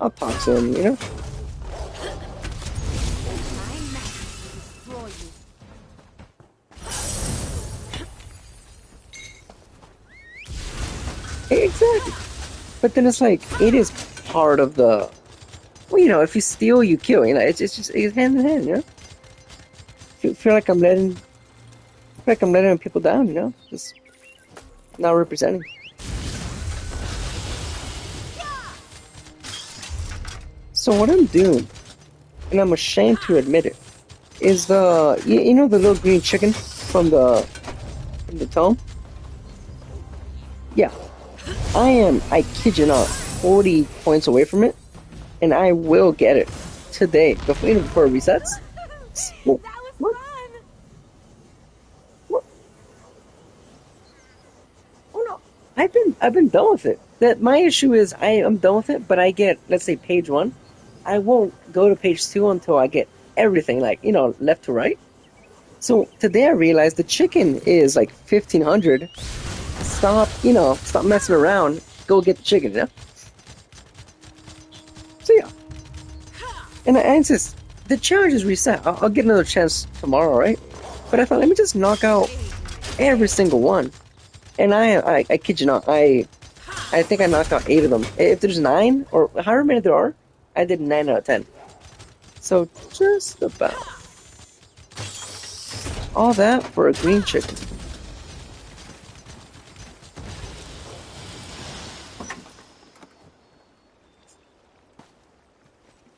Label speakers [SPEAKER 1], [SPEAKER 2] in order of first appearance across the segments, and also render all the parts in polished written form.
[SPEAKER 1] I'll talk to him, you know? Exactly. But then it's like, it is part of the, well, you know, if you steal, you kill, you know, it's just, it's hand in hand, you know? Feel like I'm letting people down, you know? Just not representing. So what I'm doing, and I'm ashamed to admit it, is you know the little green chicken from the tome? Yeah. I kid you not, 40 points away from it, and I will get it today, before it resets. What? What? What? Oh no, I've been done with it. That my issue is I'm done with it, but I get, let's say, page 1. I won't go to page 2 until I get everything, like, you know, left to right. So today I realized the chicken is like 1500. Stop messing around. Go get the chicken, you know? So yeah. And I insist, the challenge is reset. I'll get another chance tomorrow, right? But I thought, let me just knock out every single one. And I kid you not, I think I knocked out 8 of them. If there's 9, or however many there are, I did 9 out of 10. So just about. All that for a green chicken.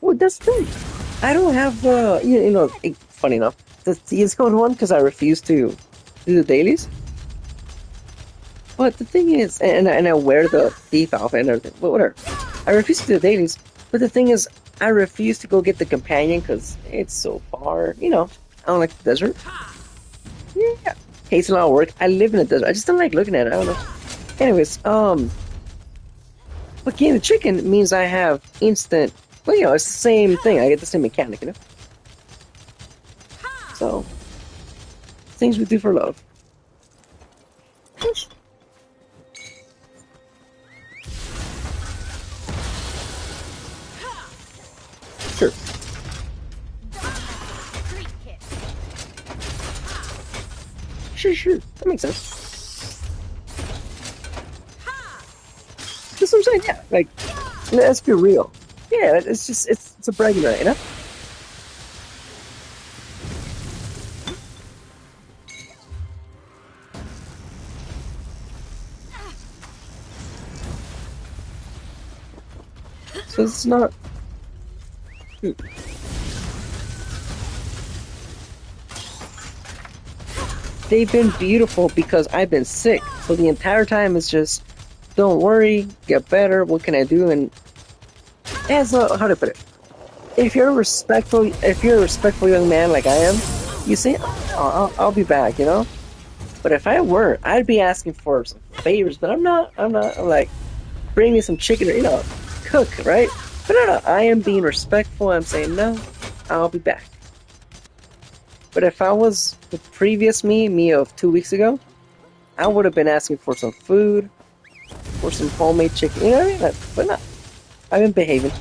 [SPEAKER 1] Well, that's the thing. I don't have, funny enough, the ESO one, because I refuse to do the dailies. But the thing is, and I wear the thief outfit and everything, but whatever. I refuse to do the dailies, but the thing is, I refuse to go get the companion because it's so far, you know. I don't like the desert. Yeah, it's a lot of work. I live in the desert. I just don't like looking at it. I don't know. Anyways, but getting the chicken means I have instant. Well, you know, it's the same thing. I get the same mechanic, you know. So, things we do for love. Sure. Sure. That makes sense. That's what I'm saying, yeah. Like, let's be real. Yeah, it's just, it's a bragging right, you know? So it's not... They've been beautiful because I've been sick. So the entire time it's just, don't worry, get better, what can I do? And as how to put it? If you're a respectful young man like I am, you say, oh, I'll be back, you know? But if I weren't, I'd be asking for some favors, but I'm not. I'm like, bring me some chicken or, you know, cook, right? But no, I am being respectful. I'm saying, no, I'll be back. But if I was the previous me of 2 weeks ago, I would have been asking for some food, for some homemade chicken, you know what I mean? But no, I've been behaving.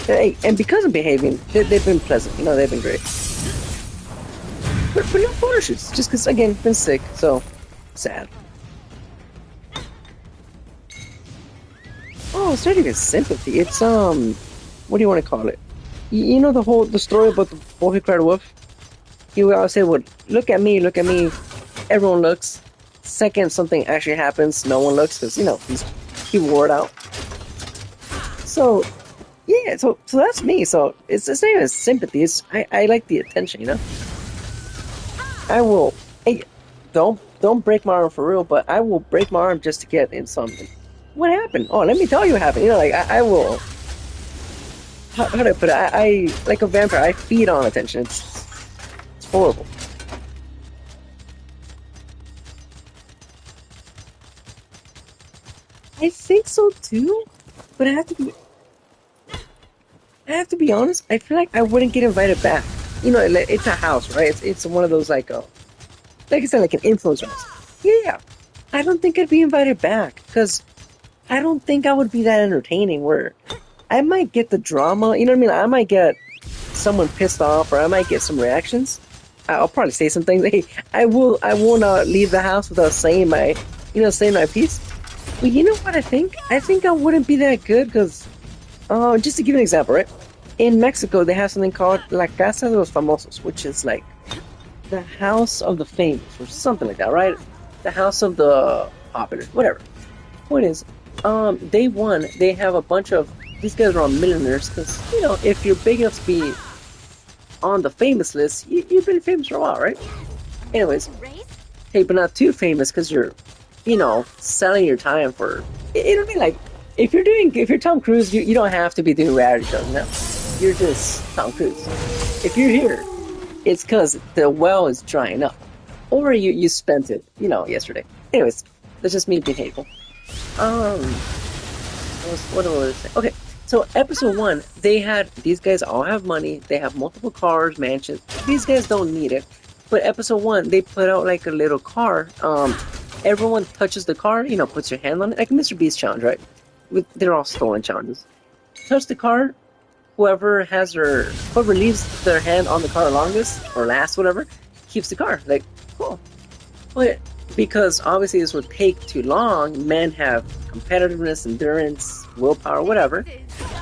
[SPEAKER 1] Hey, and because I'm behaving, they've been pleasant, you know, they've been great. But no photo shoots, just because, again, been sick, so sad. Oh, it's not even sympathy. It's what do you want to call it? You know the story about the boy who cried wolf. He would always say, "Well, look at me." Everyone looks. Second, something actually happens, no one looks because, you know, he wore it out. So yeah, so that's me. So it's not even sympathy. It's I like the attention, you know. I will. Hey, don't break my arm for real, but I will break my arm just to get in something. What happened? Oh, let me tell you what happened. You know, like I will. How do I put it? I like a vampire. I feed on attention. It's horrible. I think so too, but I have to be honest. I feel like I wouldn't get invited back. You know, it's a house, right? It's one of those like I said, like an influencer house. Yeah, I don't think I'd be invited back because I don't think I would be that entertaining where I might get the drama, you know what I mean? I might get someone pissed off or I might get some reactions. I'll probably say some things. Hey, I will not leave the house without saying my, saying my piece. But you know what I think? I think I wouldn't be that good because, just to give you an example, right? In Mexico, they have something called La Casa de los Famosos, which is like the house of the famous or something like that, right? The house of the popular, whatever. Point is, day one, they have a bunch of these guys are on millionaires because if you're big enough to be on the famous list, you've been famous for a while, right? Anyways, hey, but not too famous because you're, selling your time for. It'll be like if you're Tom Cruise, you don't have to be doing reality shows. No, you're just Tom Cruise. If you're here, it's because the well is drying up, or you spent it, yesterday. Anyways, that's just me being hateful. Um, what was I saying? Okay, so episode one, they had these guys all have money. They have multiple cars, mansions. These guys don't need it. But episode one, they put out like a little car. Everyone touches the car, puts your hand on it, like Mr. Beast challenge, right? They're all stolen challenges. Touch the car. Whoever leaves their hand on the car longest or last, whatever, keeps the car. Like, cool. But because obviously this would take too long, men have competitiveness, endurance, willpower, whatever,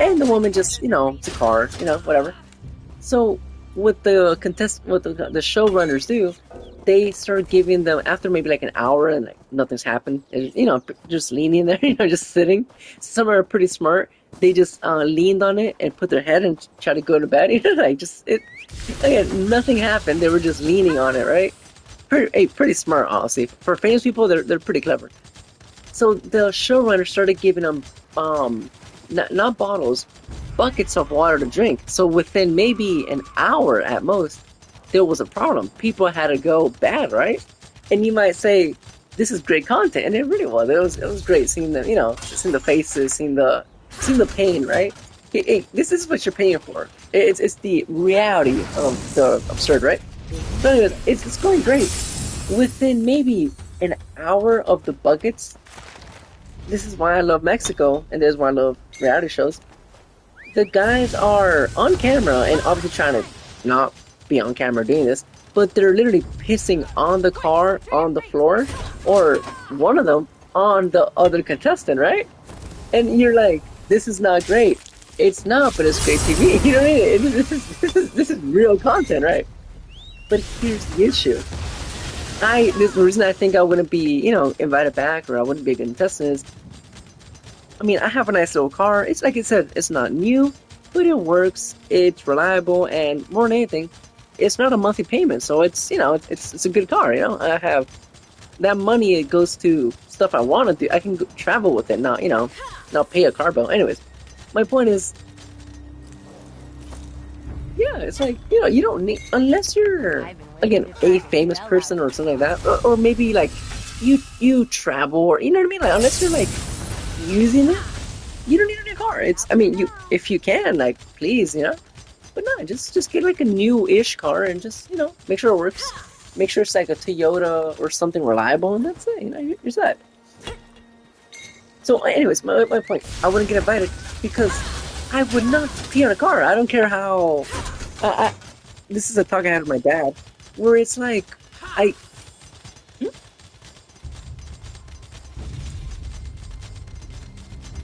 [SPEAKER 1] and the woman just, it's a car, whatever. So what the showrunners do, they start giving them after maybe like an hour and like nothing's happened, and, just leaning there, just sitting. Some are pretty smart. They just leaned on it and put their head and try to go to bed. Like just it. Again, nothing happened. They were just leaning on it, right? Pretty smart, honestly. For famous people, they're pretty clever. So the showrunner started giving them not bottles, buckets of water to drink. So within maybe an hour at most, there was a problem. People had to go bad, right? And you might say, "This is great content," and it really was. It was great seeing the seeing the faces, seeing the pain, right? This is what you're paying for. It's the reality of the absurd, right? So anyways, it's going great. Within maybe an hour of the buckets, this is why I love Mexico, and this is why I love reality shows. The guys are on camera and obviously trying to not be on camera doing this, but they're literally pissing on the car, on the floor, or one of them on the other contestant, right? And you're like, this is not great. It's not, but it's great TV. You know what I mean? This is real content, right? But here's the issue. This the reason I think I wouldn't be, invited back or I wouldn't be a contestant is, I mean, I have a nice little car. It's like I said, it's not new, but it works. It's reliable, and more than anything, it's not a monthly payment. So it's, it's a good car. I have that money. It goes to stuff I want to do. I can travel with it, not pay a car bill. Anyways, my point is, yeah, it's like, you don't need, unless you're, again, a famous person or something like that, or maybe like you travel, or you know what I mean? Like, unless you're like using it, you don't need a new car. I mean, if you can, like, please, but no, just get like a new-ish car and just, make sure it works. Make sure it's like a Toyota or something reliable, and that's it, you're set. So anyways, my point, I wouldn't get invited because I would not pee on a car. I don't care how. This is a talk I had with my dad, where it's like,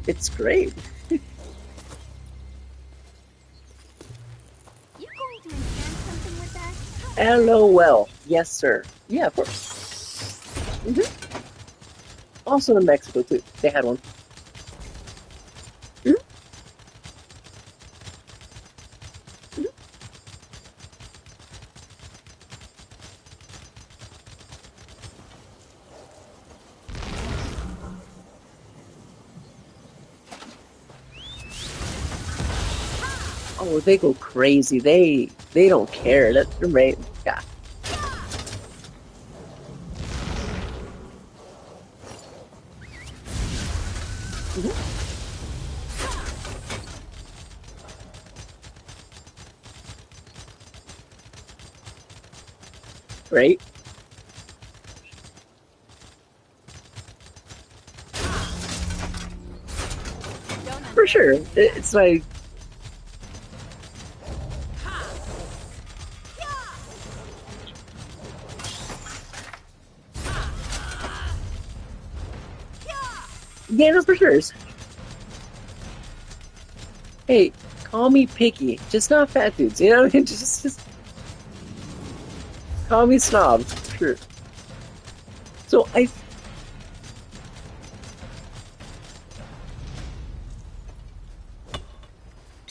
[SPEAKER 1] it's great.
[SPEAKER 2] You going to invent something with that?
[SPEAKER 1] LOL. Yes, sir. Yeah, of course. Also in Mexico too. They had one. Oh, they go crazy. They don't care. They're right. Yeah. Great. For sure. It's like, yeah, no, for sure. Hey, call me picky, just not fat dudes. You know what I mean? Just call me snob. Sure. So I.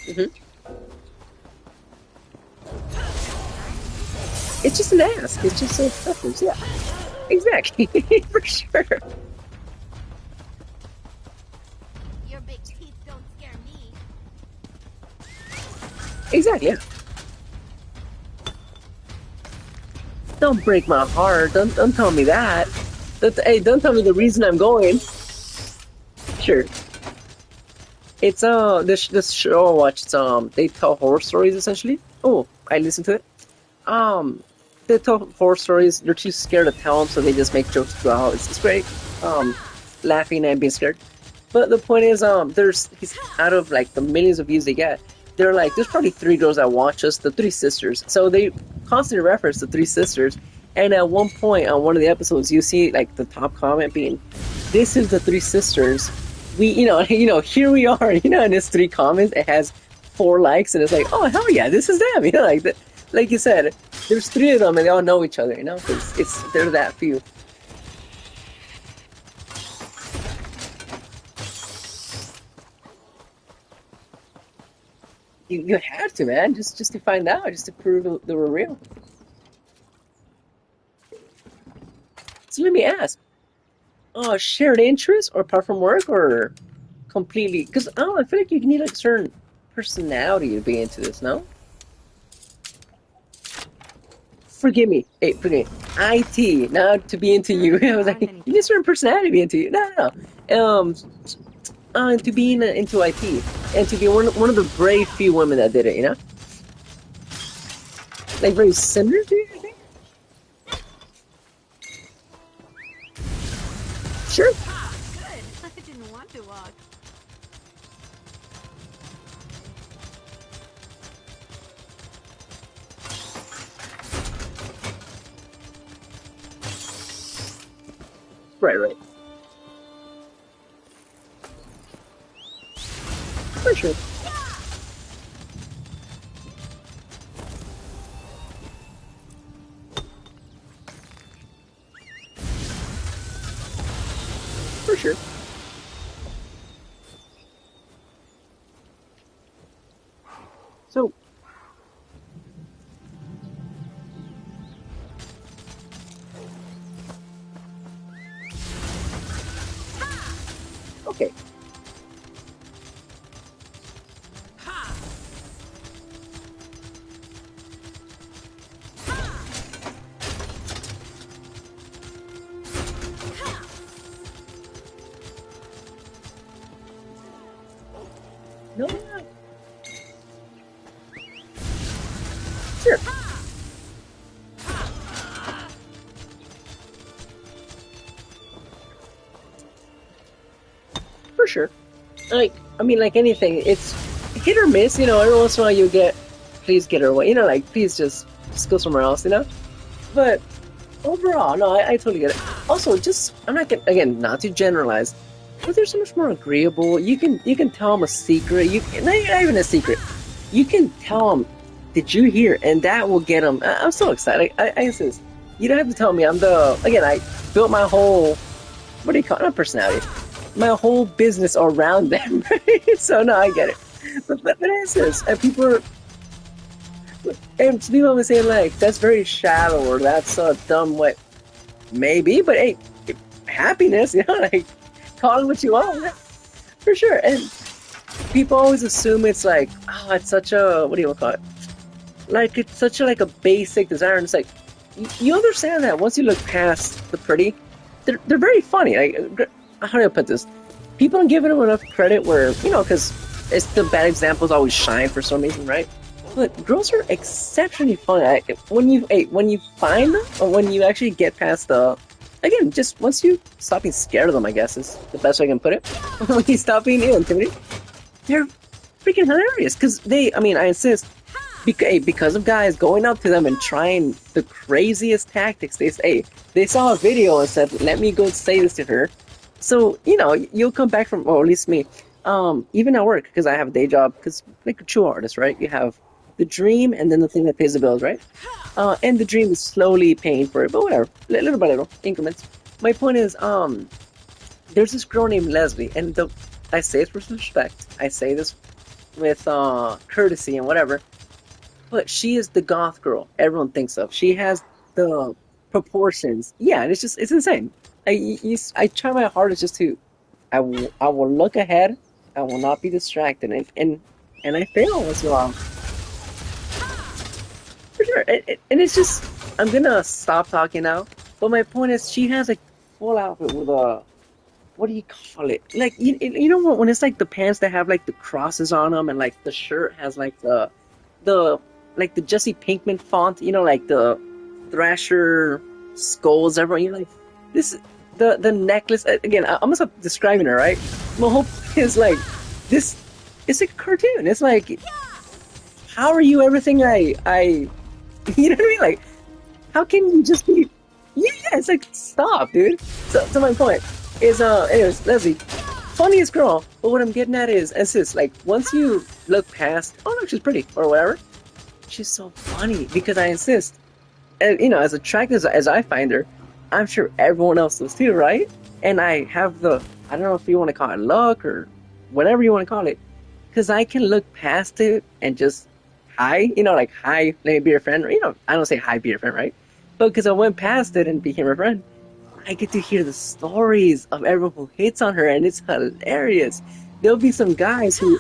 [SPEAKER 1] Mhm. It's just an ask. It's just a preference. Yeah, exactly. For sure.
[SPEAKER 2] Your big teeth don't scare me.
[SPEAKER 1] Exactly. Yeah. Don't break my heart. Don't tell me that. Hey, don't tell me the reason I'm going. Sure. It's this show I watch. It's they tell horror stories essentially. Oh, I listen to it. They tell horror stories. They're too scared to tell them, so they just make jokes throughout. It's great. Laughing and being scared. But the point is, he's out of like the millions of views they get. They're like, there's probably three girls that watch us, the three sisters. So they constantly reference the three sisters. And at one point on one of the episodes, you see like the top comment being, "This is the three sisters. We, here we are." And it's three comments. It has 4 likes, and it's like, oh hell yeah, this is them. Like you said, there's three of them, and they all know each other. Because they're that few. You had to, man, just to find out, just to prove they were real. So let me ask, shared interest or apart from work or completely? Because I don't know, I feel like you need like a certain personality to be into this. No, forgive me. Hey, forgive me. IT, not to be into you. I was like, you need a certain personality to be into you. No. To be into IT and to be one of the brave few women that did it. Like very similar to you, I think. Sure.
[SPEAKER 2] Good. I didn't want to walk.
[SPEAKER 1] Right. For sure. For sure. So, okay. No, sure. For sure. Like anything, it's hit or miss. Every once in a while you get, please get her away. Like please just go somewhere else. But overall, no, I totally get it. Also, just I'm not gonna, again, not to generalize, but they're so much more agreeable. You can tell them a secret. Not even a secret. You can tell them, did you hear? And that will get them. I'm so excited. I insist. You don't have to tell me. I built my whole, what do you call it? Not personality. My whole business around them. Right? So no, I get it. But I insist. And people always saying like, that's very shallow or that's a dumb way. Maybe, but hey, happiness, like call it what you want, for sure. And people always assume it's like, oh, it's such a, what do you call it? Like it's such a like a basic desire, and it's like you understand that once you look past the pretty, they're very funny. Like how do I put this? People don't give them enough credit where because it's the bad examples always shine for some reason, right? But girls are exceptionally funny. When you find them, or when you actually get past the, again, just once you stop being scared of them, I guess is the best way I can put it. When you stop being intimidated, they're freaking hilarious because I mean, I insist, because of guys going up to them and trying the craziest tactics. They say they saw a video and said, "Let me go say this to her." So you'll come back from, or at least me, even at work because I have a day job. Because like a true artist, right? You have the dream and then the thing that pays the bills, right? And the dream is slowly paying for it, but whatever, little by little increments. My point is, there's this girl named Leslie, and I say this with respect. I say this with courtesy and whatever. But she is the goth girl everyone thinks of. She has the proportions. Yeah, and it's insane. I try my hardest just to, I will look ahead. I will not be distracted, and I fail once in a while. For sure. And it's just, I'm gonna stop talking now. But my point is, she has a full outfit with a, what do you call it? Like you know what, when it's like the pants that have like the crosses on them, and like the shirt has like the like the Jesse Pinkman font. Like the Thrasher skulls. Everyone, like this. The necklace again. I'm gonna stop describing her. Right. My hope is like this. It's like a cartoon. It's like, how are you everything I you know what I mean? Like, how can you just be? Yeah, it's like, stop, dude. So my point is, anyways, Leslie, funniest girl. But what I'm getting at is, like, once you look past, oh no, she's pretty or whatever. She's so funny because I insist. And as attractive as I find her, I'm sure everyone else does too, right? And I have I don't know if you want to call it luck or whatever you want to call it, because I can look past it and just hi, like, hi, let me be your friend. Or, I don't say hi, be your friend, right? But because I went past it and became her friend, I get to hear the stories of everyone who hits on her, and it's hilarious. There'll be some guys who,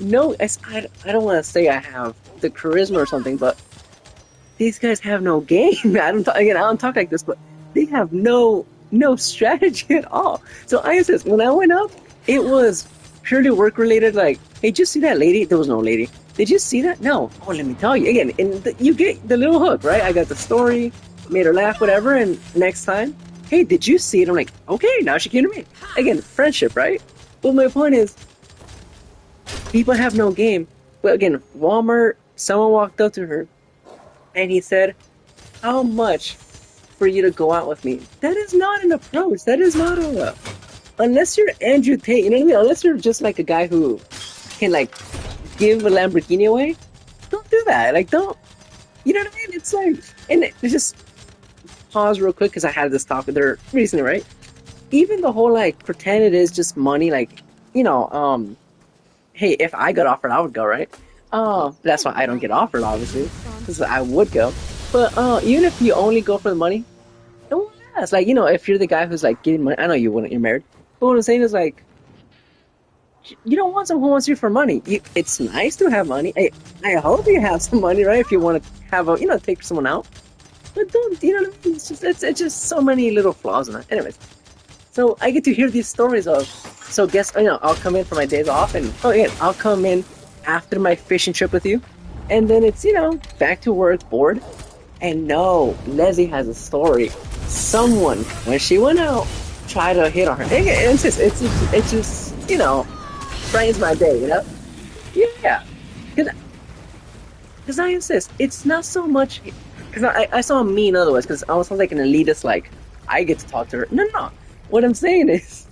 [SPEAKER 1] no, I don't want to say I have the charisma or something, but these guys have no game. I don't talk like this, but they have no strategy at all. So I insist, when I went up, it was purely work related. Like, hey, did you see that lady? There was no lady. Did you see that? No. Oh, let me tell you again. And you get the little hook, right? I got the story, made her laugh, whatever. And next time, hey, did you see it? I'm like, okay, now she came to me. Again, friendship, right? But my point is, people have no game. But again, Walmart, someone walked up to her and he said, how much for you to go out with me? That is not an approach. That is not unless you're Andrew Tate, you know what I mean? Unless you're just like a guy who can like give a Lamborghini away, don't do that. Like, don't, you know what I mean? It's like, and it's just pause real quick because I had this talk with her recently, right? Even the whole like pretend it is just money, like, hey, if I got offered, I would go, right? That's why I don't get offered, obviously, because I would go. But even if you only go for the money, no one asks. Like, if you're the guy who's like getting money, I know you wouldn't, you're married. But what I'm saying is like, you don't want someone who wants you for money. It's nice to have money. I hope you have some money, right? If you want to have take someone out. But don't, you know what I mean? It's just so many little flaws in that. Anyways, so I get to hear these stories of, so guess, I'll come in for my days off and, oh yeah, I'll come in after my fishing trip with you. And then it's, back to work, bored. And no, Leslie has a story. Someone, when she went out, tried to hit on her. It's just, brightens my day, Yeah. Because I insist, it's not so much, because I saw him mean otherwise, because I was like an elitist, like, I get to talk to her. No. What I'm saying is,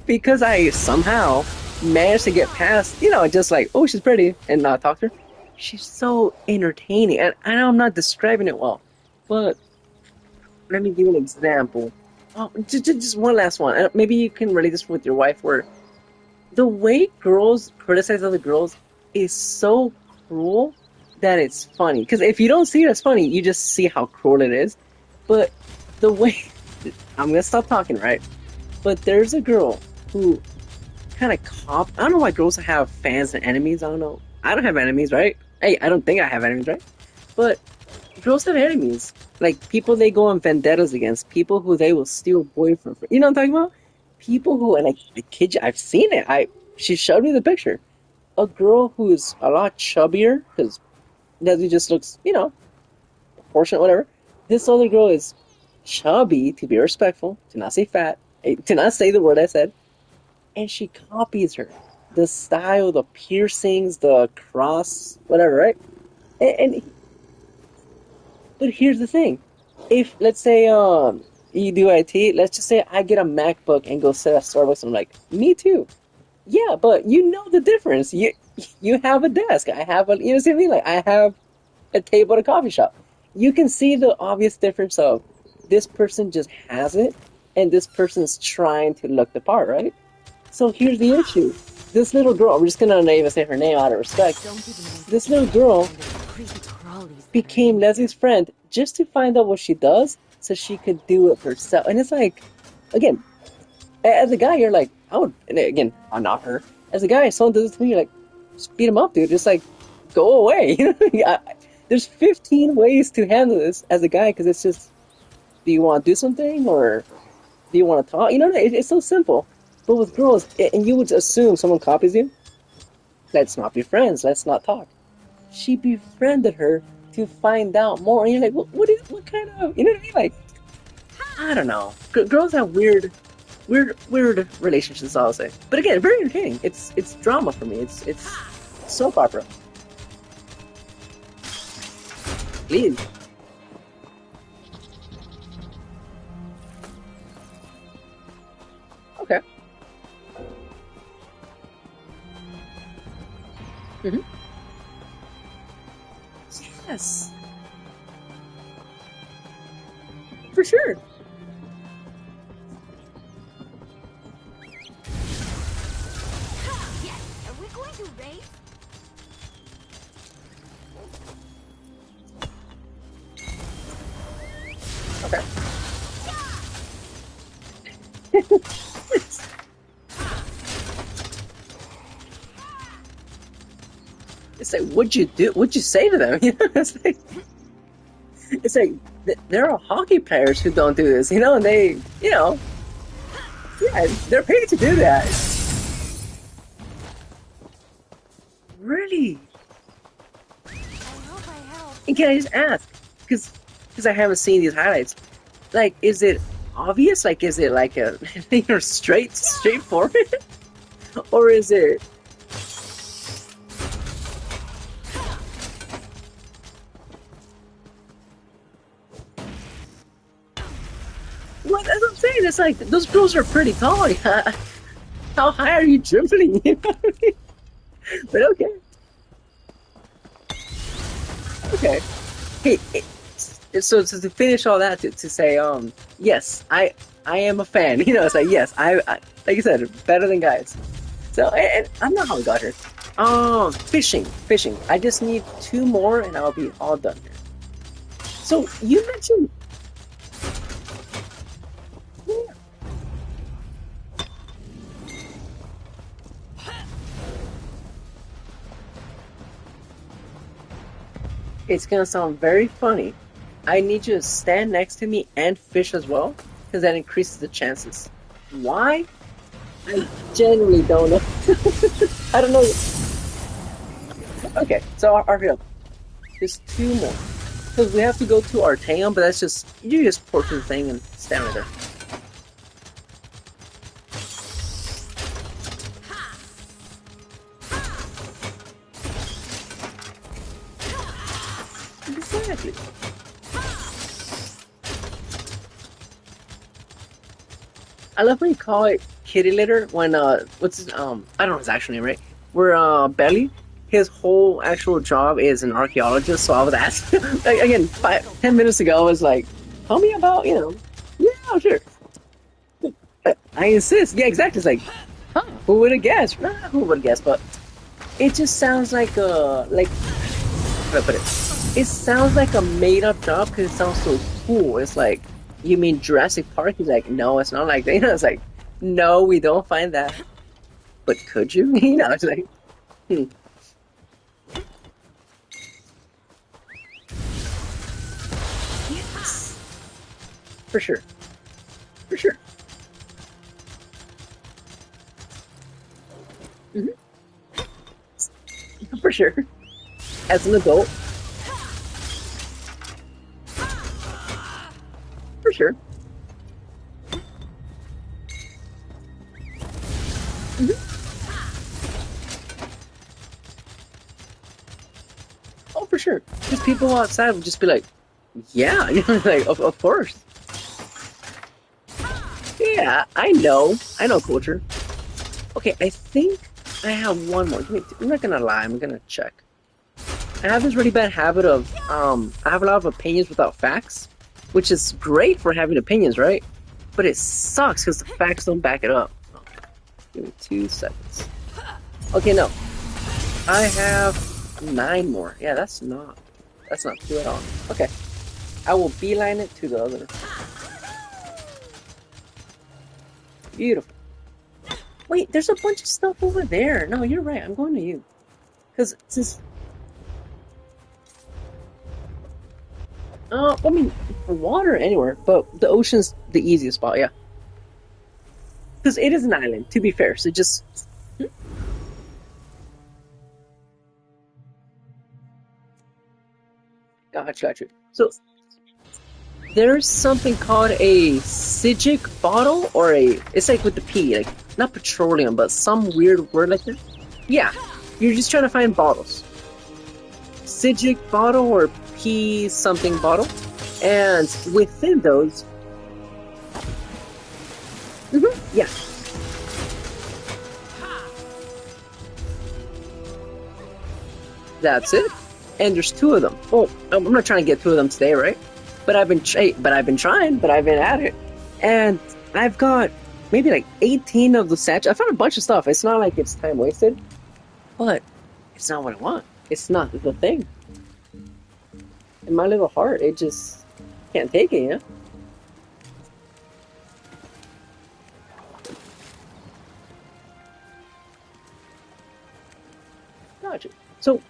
[SPEAKER 1] because I somehow managed to get past, just like, oh, she's pretty, and not talk to her. She's so entertaining, and I know I'm not describing it well, but let me give you an example. Oh, just one last one. Maybe you can relate this with your wife, where the way girls criticize other girls is so cruel that it's funny. Because if you don't see it as funny, you just see how cruel it is. But the way, I'm gonna stop talking, right? But there's a girl who kind of I don't know why girls have fans and enemies. I don't know. I don't have enemies, right? Hey, I don't think I have enemies, right? But girls have enemies. Like, people they go on vendettas against. People who they will steal boyfriend from. You know what I'm talking about? People who, and I kid you, I've seen it. She showed me the picture. A girl who's a lot chubbier, because Leslie just looks, proportionate, whatever. This other girl is chubby, to be respectful, to not say fat, to not say the word I said, and she copies her. the style, the piercings, the cross, whatever, right? And but here's the thing: if let's say you do IT, let's just say I get a MacBook and go sit at Starbucks. I'm like, me too. Yeah, but you know the difference. You have a desk. I have a, you know what I mean? Like I have a table at a coffee shop. You can see the obvious difference of this person just has it and this person's trying to look the part, right? So here's the issue. This little girl, we're just gonna not even say her name out of respect.
[SPEAKER 2] Don't even want to
[SPEAKER 1] This
[SPEAKER 2] get
[SPEAKER 1] little
[SPEAKER 2] my
[SPEAKER 1] girl
[SPEAKER 2] hands on those creepy crawlies that are
[SPEAKER 1] became
[SPEAKER 2] in here.
[SPEAKER 1] Leslie's friend just to find out what she does so she could do it herself. And it's like, again, as a guy, you're like, I would, and again, I'm not her. As a guy, if someone does it to me, you're like, just beat him up, dude. Just like, go away. There's 15 ways to handle this as a guy because it's just, do you want to do something or do you want to talk? You know, it's so simple. But with girls, and you would assume someone copies you, let's not be friends, let's not talk. She befriended her to find out more. And you're like, what kind of, you know what I mean? Like, I don't know. Girls have weird relationships, I'll say. But again, very entertaining. It's drama for me. It's soap opera. Leave. Okay. Hmm. Yes, for sure.
[SPEAKER 2] Yes, are we going to race?
[SPEAKER 1] Okay. It's like, what'd you do? What'd you say to them? You know, it's like there are hockey players who don't do this. You know, and they, you know, yeah, they're paid to do that. Really?
[SPEAKER 2] I hope I help.
[SPEAKER 1] And can I just ask? Because I haven't seen these highlights. Like, is it obvious? Like, is it like a you know straightforward, or is it? What? That's what I'm saying. It's like those girls are pretty tall. Yeah. How high are you dribbling? You know what I mean? But okay, okay. Hey, so to finish all that to say yes, I am a fan. You know, it's like yes, I like you said, better than guys. So and I don't know how we got here. Fishing. I just need two more and I'll be all done here. So you mentioned yeah, it's gonna sound very funny. I need you to stand next to me and fish as well, because that increases the chances. Why? I genuinely don't know. I don't know. Okay, so our field. Just two more. Because we have to go to Arteon, but that's just, you just port to the thing and stand right there. Exactly. I love when you call it kitty litter when, what's his, I don't know his actual name, right? Where, Belly, his whole actual job is an archaeologist, so I was asking, like, again, 10 minutes ago, I was like, tell me about, you know, yeah, sure. I insist. Yeah, exactly. It's like, huh, who would have guessed? Who would have guessed? But it just sounds like how do I put it? It sounds like a made up job because it sounds so cool. It's like, you mean Jurassic Park? He's like, no, it's not like that. You know, it's like, no, we don't find that. But could you? You know, it's like, hmm. Yes, for sure, for sure, hmm for sure. As an adult, for sure. Hmm. for sure. Because people outside would just be like, yeah, you know, like, of course. Yeah, I know culture. Okay, I think I have one more. I'm not gonna lie, I'm gonna check. I have this really bad habit of, I have a lot of opinions without facts, which is great for having opinions, right? But it sucks because the facts don't back it up. Give me 2 seconds. Okay, no. I have 9 more. Yeah, that's not two at all. Okay. I will beeline it to the other. Beautiful. Wait, there's a bunch of stuff over there. No, you're right. I'm going to you. Because since... I mean, water anywhere, but the ocean's the easiest spot, yeah. Because it is an island, to be fair, so just... Gotcha. So, there's something called a Sijic bottle, or a... It's like with the P, like, not petroleum, but some weird word like that. Yeah, you're just trying to find bottles. Sijic bottle, or P something bottle. And within those... yeah. That's it. And there's 2 of them. Well, I'm not trying to get 2 of them today, right? But I've been trying, but I've been at it. And I've got maybe like 18 of the sachets. I found a bunch of stuff. It's not like it's time wasted, but it's not what I want. It's not the thing. In my little heart, it just can't take it, yeah? Gotcha. So,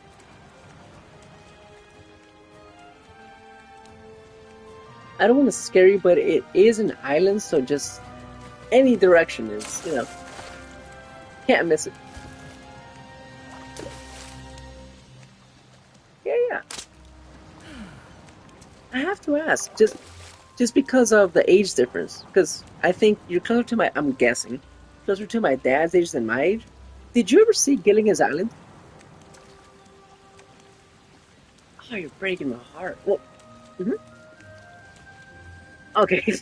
[SPEAKER 1] I don't want to scare you, but it is an island, so just any direction is, can't miss it. Yeah. I have to ask, just because of the age difference, because I think you're closer to I'm guessing, closer to my dad's age than my age. Did you ever see Gilligan's Island? Oh, you're breaking my heart. Well, okay.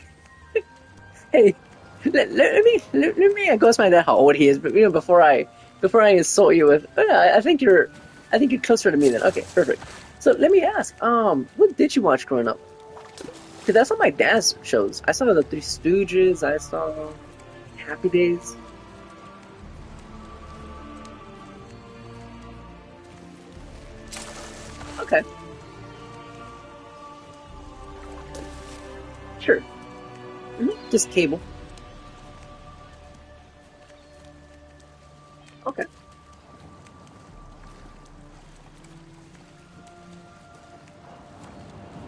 [SPEAKER 1] Hey, let me ghost my dad how old he is, but before I insult you with, I think you're closer to me then. Okay, perfect. So let me ask, what did you watch growing up? Because that's on my dad's shows. I saw the Three Stooges. I saw Happy Days. Okay, sure. Just cable. Okay.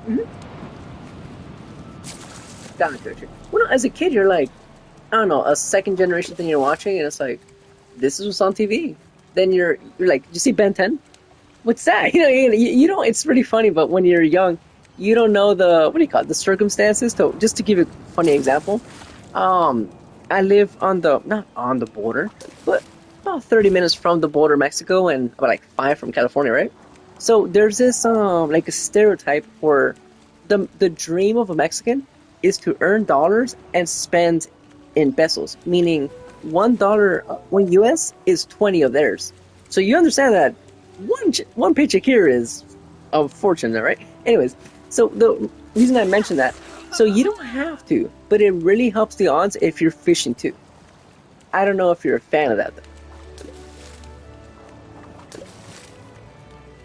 [SPEAKER 1] hmm Gotcha. Well, no, as a kid, you're like, I don't know, a second generation thing you're watching, and it's like, this is what's on TV. Then you're like, did you see Ben 10? What's that? You don't. It's really funny, but when you're young, you don't know the what do you call it, the circumstances. So just to give you a funny example, um, I live on the not on the border, but about 30 minutes from the border, Mexico, and about like 5 from California, right? So there's this like a stereotype where the dream of a Mexican is to earn dollars and spend in pesos, meaning $1 US is 20 of theirs. So you understand that one paycheck here is a fortune, right? Anyways, so the reason I mentioned that, so you don't have to, but it really helps the odds if you're fishing too. I don't know if you're a fan of that though.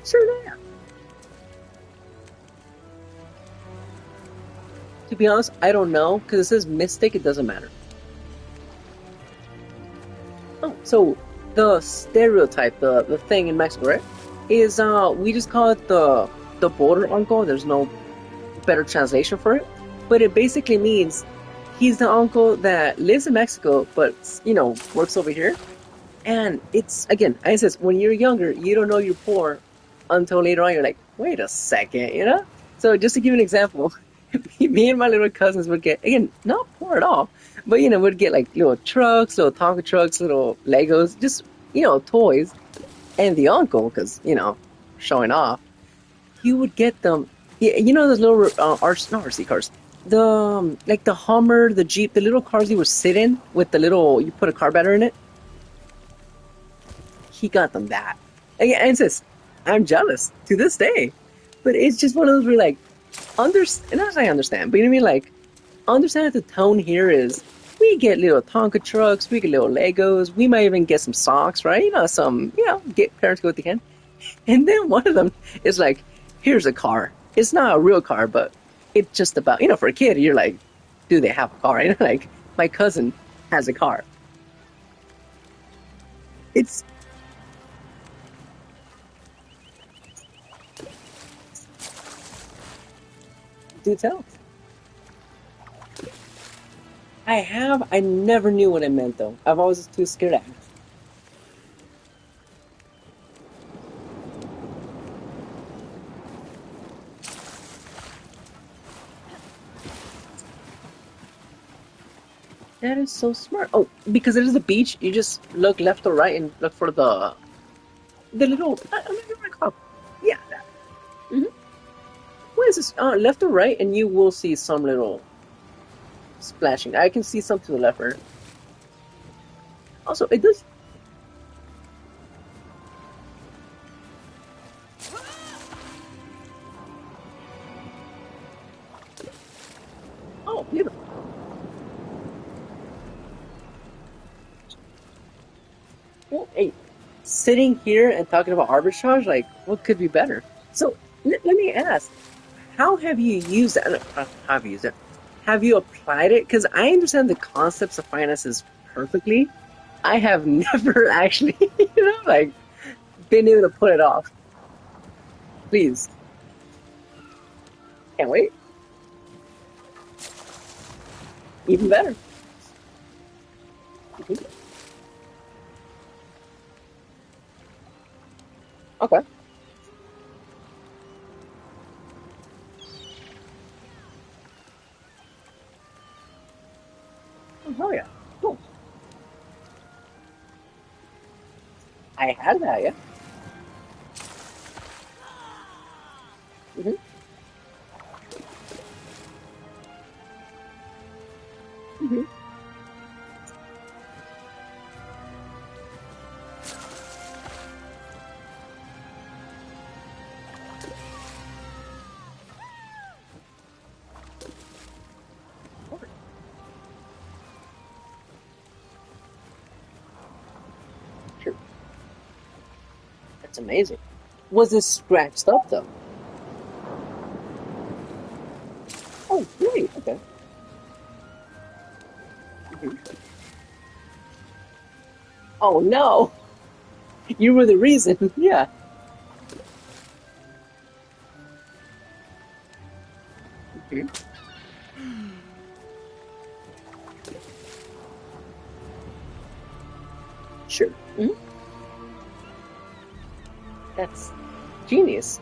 [SPEAKER 1] Sure, yeah. To be honest, I don't know because it says Mystic. It doesn't matter. Oh, so the stereotype, the thing in Mexico, right? Is we just call it the border uncle. There's no better translation for it, but it basically means he's the uncle that lives in Mexico, but works over here. And it's again, I says when you're younger, you don't know you're poor until later on. You're like, wait a second. So just to give you an example, me and my little cousins would get again not poor at all, but would get like little trucks, little Tonka trucks, little Legos, just toys. And the uncle, because showing off, you would get them. You know those little not RC cars, the like the Hummer, the Jeep, the little cars you would sit in with the little you put a car battery in it. He got them that. And it's just, I'm jealous to this day, but it's just one of those where like understand. Not I understand, but you know what I mean. Like understand that the tone here is we get little Tonka trucks, we get little Legos, we might even get some socks, right? You know, some get parents go what they can. And then one of them is like, here's a car. It's not a real car, but it's just about, for a kid, you're like, do they have a car? Like, my cousin has a car. It's, do tell. I never knew what it meant though. I've always too scared to ask. That is so smart. Oh, because it is a beach, you just look left or right and look for the little, I don't know what it's called. Yeah, that. Hmm. What is this? Left or right, and you will see some little splashing. I can see some to the left. Right? Also, it does. Oh, beautiful. Well, hey, sitting here and talking about arbitrage, like, what could be better? So, let me ask, how have you used that? How have you used it? Have you applied it? Because I understand the concepts of finances perfectly. I have never actually, like, been able to put it off. Please, can't wait. Even better. Mhm. Okay. Oh, yeah. Cool. I had that, yeah. Hmm. Hmm. Sure. That's amazing. Was it scratched up though? Oh, great. Okay. Mhm. Oh no, you were the reason. Yeah. Mhm. Sure. Mhm. That's genius.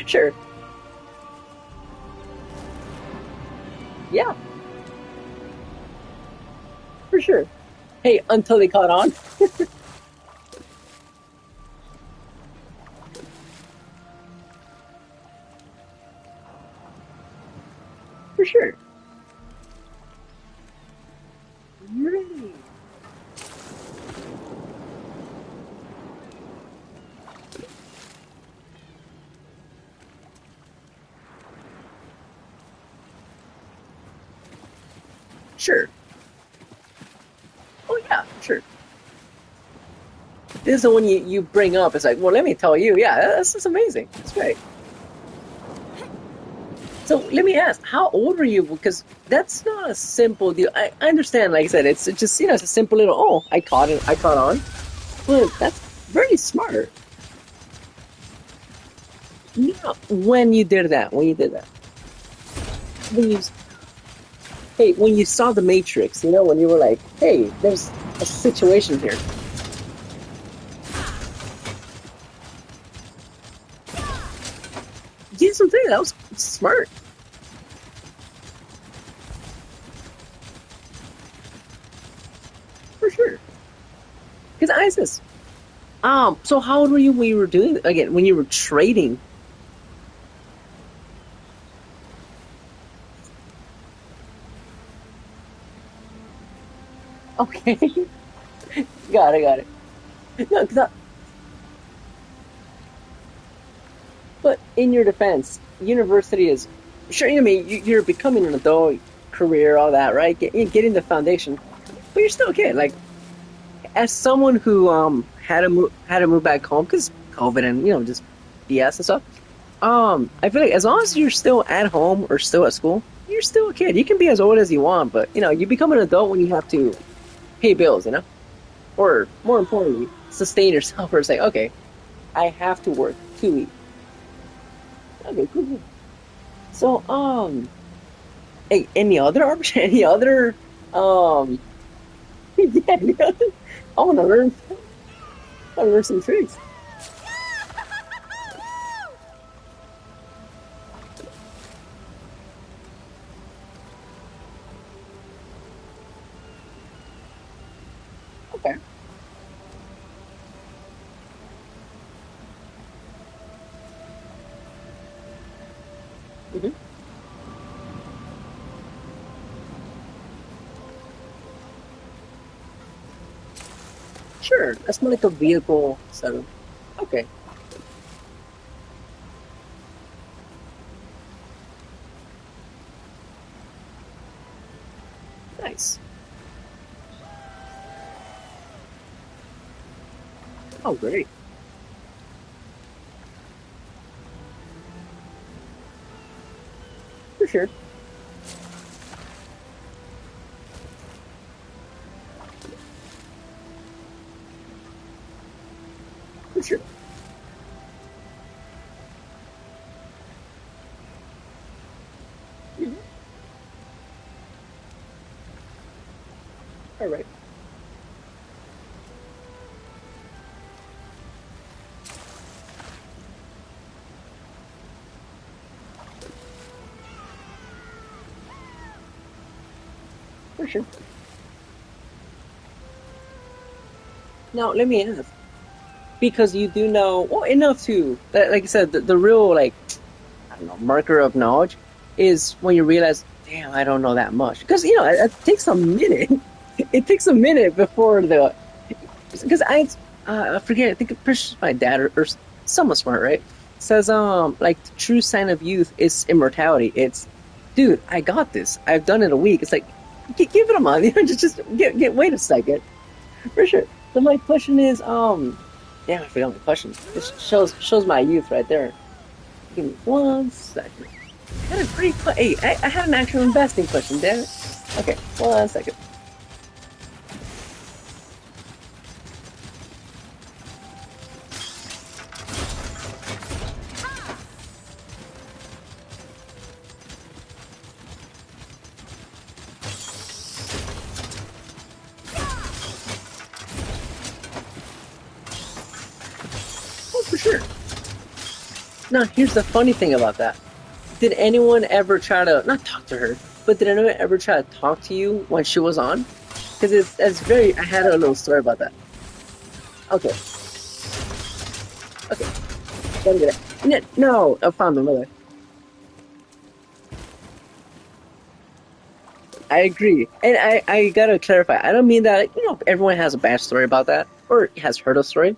[SPEAKER 1] Sure. Yeah, for sure. Hey, until they caught on. For sure. Really? Sure. Oh yeah, sure. This is the one you bring up. It's like, well, let me tell you. Yeah, this is amazing. That's great. So let me ask, how old were you? Because that's not a simple deal. I understand, like I said, it's just it's a simple little. Oh, I caught on. But that's very smart. Yeah, when you did that, when you when you saw the Matrix, when you were like, hey, there's a situation here. You did something that was smart for sure. Because I says So how old were you when you were doing again? When you were trading? Okay, got it. No, 'cause but in your defense, university is sure. I mean, you're becoming an adult, career, all that, right? Getting the foundation, but you're still a kid. Like as someone who had to move back home because COVID and just BS and stuff. I feel like as long as you're still at home or still at school, you're still a kid. You can be as old as you want, but you become an adult when you have to pay bills, or more importantly, sustain yourself. Or say, okay, I have to work to eat. Okay, cool. So, hey, any other option? Any other, um, yeah, any other? I want to learn. I want to learn some tricks. Okay. Hmm. Sure. That's more like a vehicle setup. Okay. Nice. Oh, great. For sure. For sure. Mhm. All right. For sure. Now, let me ask, because you do know well enough to, like I said, the real I don't know marker of knowledge is when you realize, damn, I don't know that much. Because it takes a minute. It takes a minute before the because I forget. I think it's my dad or someone smart, right? Says like the true sign of youth is immortality. It's dude, I got this. I've done it a week. It's like give it a month. Just get wait a second for sure. So my question is damn, I forgot my question. It shows my youth right there. Give me 1 second. I had a great hey, I had an actual investing question, damn it. Okay, 1 second. Oh, for sure. Now, here's the funny thing about that. Did anyone ever try to not talk to her, but did anyone ever try to talk to you when she was on? Because it's very. I had a little story about that. Okay, okay, gotta get it. No, I found another. I agree, and I gotta clarify. I don't mean that everyone has a bad story about that or has heard a story.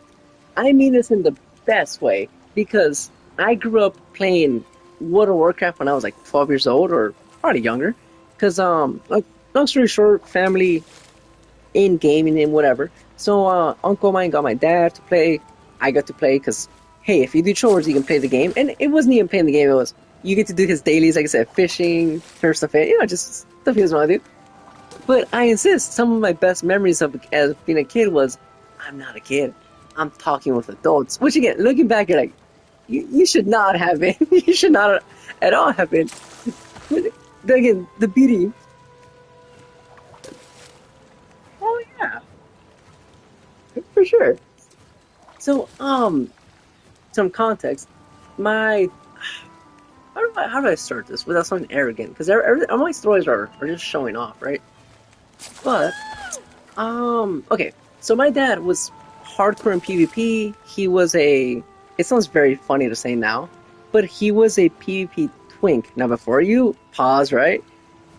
[SPEAKER 1] I mean this in the best way because I grew up playing World of Warcraft when I was like 12 years old or probably younger. Because like long story short, family in gaming and whatever. So uncle of mine got my dad to play. I got to play because hey, if you do chores, you can play the game. And it wasn't even playing the game. It was you get to do his dailies, like I said, fishing, turn stuff in, just stuff he doesn't want to do. But I insist, some of my best memories of as being a kid was I'm not a kid. I'm talking with adults. Which again, looking back, you're like, you should not have been. You should not at all have been. But then again, the beauty. Oh yeah, for sure. So some context. My how do I start this without sounding arrogant? Because all my stories are just showing off, right? But okay. So my dad was hardcore in PvP. He was a. It sounds very funny to say now, but he was a PvP twink. Now, before you pause, right?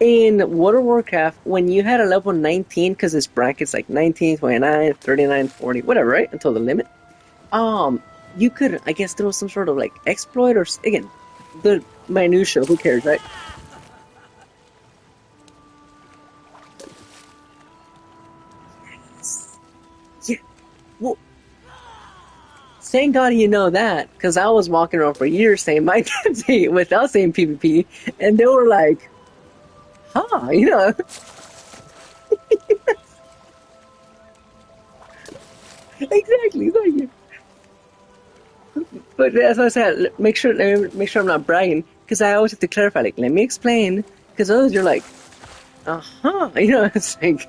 [SPEAKER 1] In World of Warcraft, when you had a level 19, because this bracket's like 19, 29, 39, 40, whatever, right? Until the limit. You could, I guess, throw some sort of like exploit or again, the minutia. Who cares, right? Yeah. Well, thank God you know that, because I was walking around for years saying my dad's without saying PvP, and they were like, "Huh," you know. Exactly. But as I said, make sure I'm not bragging, because I always have to clarify. Like, let me explain, because others you're like, you know, it's like,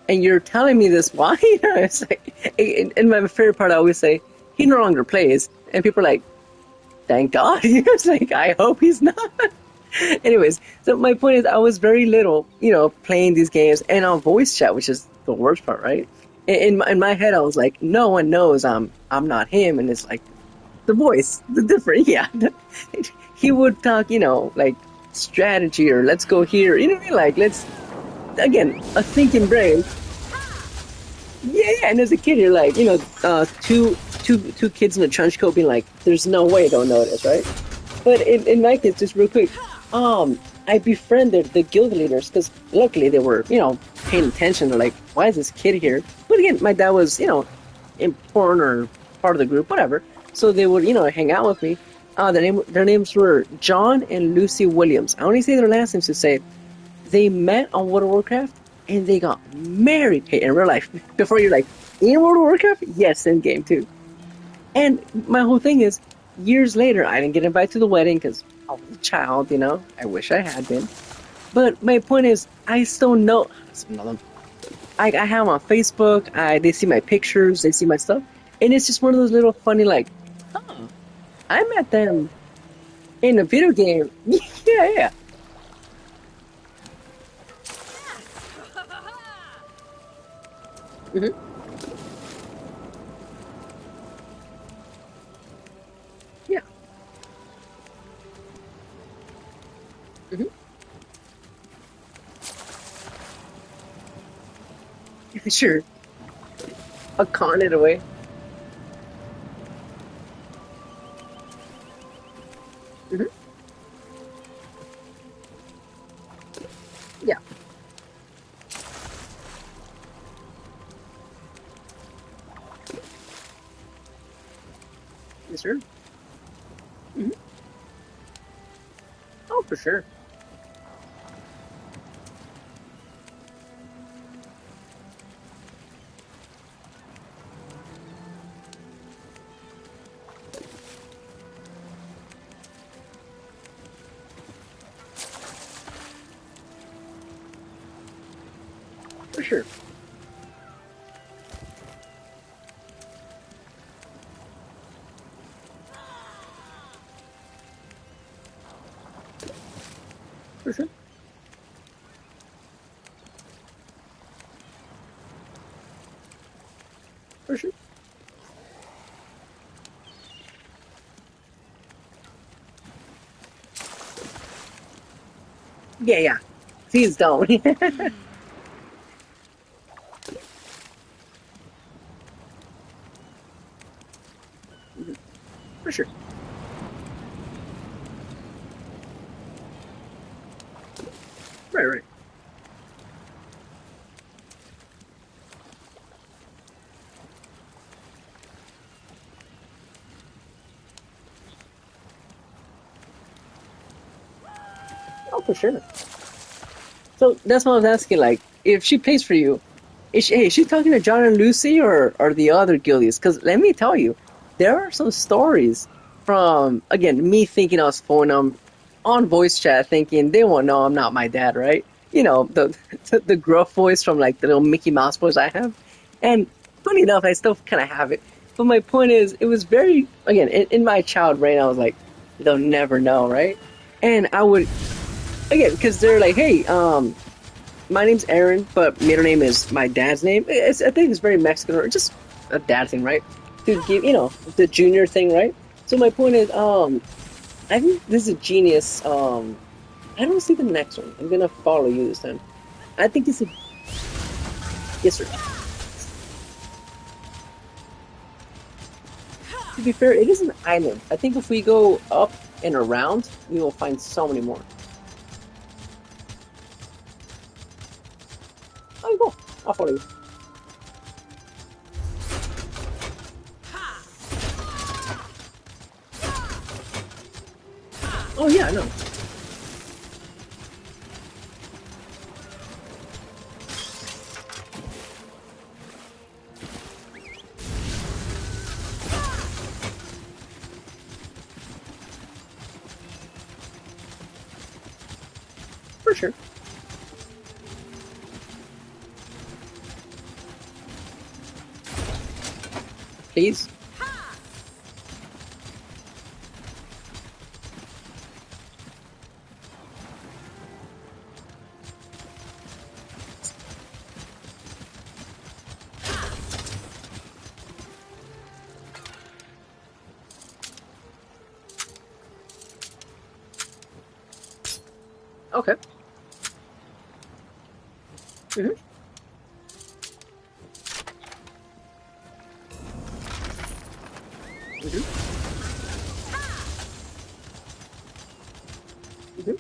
[SPEAKER 1] and you're telling me this why? You know, it's like, and my favorite part, I always say, he no longer plays, and people are like, thank God. You know, it's like, I hope he's not. Anyways, so my point is, I was very little, you know, playing these games and on voice chat, which is the worst part, right? In my head, I was like, no one knows I'm not him, and it's like the voice, the different, yeah. He would talk, you know, like strategy or let's go here, you know what I mean? Like let's again a thinking brain. Yeah. And as a kid, you're like, you know, two kids in a trench coat being like, "There's no way they'll notice, right?" But in my case, just real quick, I befriended the guild leaders because luckily they were, you know, paying attention. They're like, "Why is this kid here?" But again, my dad was, you know, important or part of the group, whatever. So they would, you know, hang out with me. Their names were John and Lucy Williams. I only say their last names to say they met on World of Warcraft and they got married in real life. Before you're like, in World of Warcraft? Yes, in game too. And my whole thing is, years later, I didn't get invited to the wedding because I was a child, you know. I wish I had been. But my point is, I still know. I have them on Facebook. They see my pictures. They see my stuff. And it's just one of those little funny, like, oh, I met them in a video game. Yeah. Hmm. Yeah. Hmm. Sure. I'll con it away. Hmm. Yeah. Yes, sir. Hmm. Oh, for sure. For sure. For sure. For sure. Yeah. Please don't. For sure. Right. Oh, for sure. So that's what I was asking. Like, if she plays for you, is she talking to John and Lucy or the other guildies? Because let me tell you, there are some stories from again me thinking I was phoning them on voice chat, thinking they won't know I'm not my dad, right? You know the gruff voice from like the little Mickey Mouse voice I have, and funny enough, I still kind of have it. But my point is, it was very again in my child brain, I was like, they'll never know, right? And I would again because they're like, hey, my name's Aaron, but middle name is my dad's name. I think it's very Mexican or just a dad thing, right? To give, the junior thing, right? So my point is, I think this is a genius. I don't see the next one. I'm gonna follow you this time. I think it's a yes, sir. To be fair, it is an island. I think if we go up and around, we will find so many more. Oh, you go. I'll follow you. Oh yeah, I know. For sure. Please. Okay. Mm-hmm. Mm-hmm. Mm-hmm.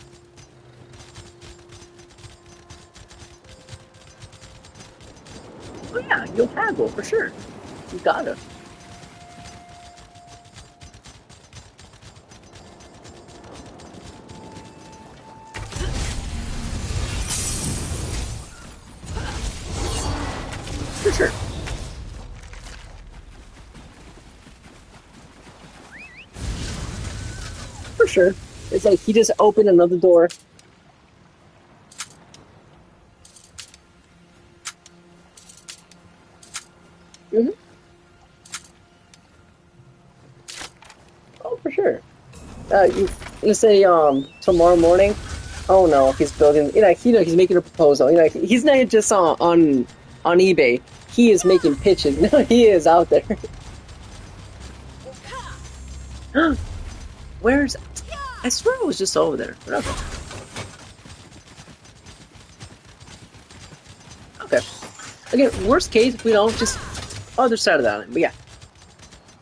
[SPEAKER 1] Oh yeah, you'll haggle for sure. You gotta. For sure. For sure. It's like he just opened another door. Mm-hmm. Oh, for sure. Let's say tomorrow morning. Oh no, he's building. He's making a proposal. He's not just on eBay. He is making pitches. No, he is out there. Where's? I swear it was just over there. Okay. Okay. Again, worst case, if we don't, just other side of the island. But yeah,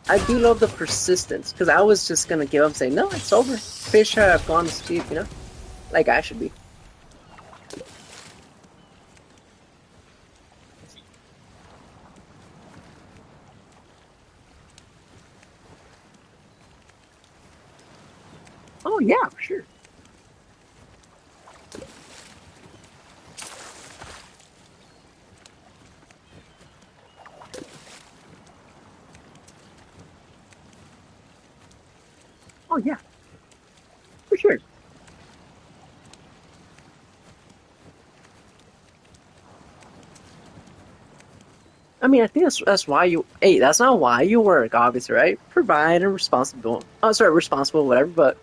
[SPEAKER 1] I do love the persistence because I was just gonna give up, saying no, it's over. Fish have gone to sleep. Like I should be. Oh yeah, for sure. Oh yeah, for sure. I mean, I think that's why you. Hey, that's not why you work, obviously, right? Provide and responsible. Oh, sorry, responsible, whatever. But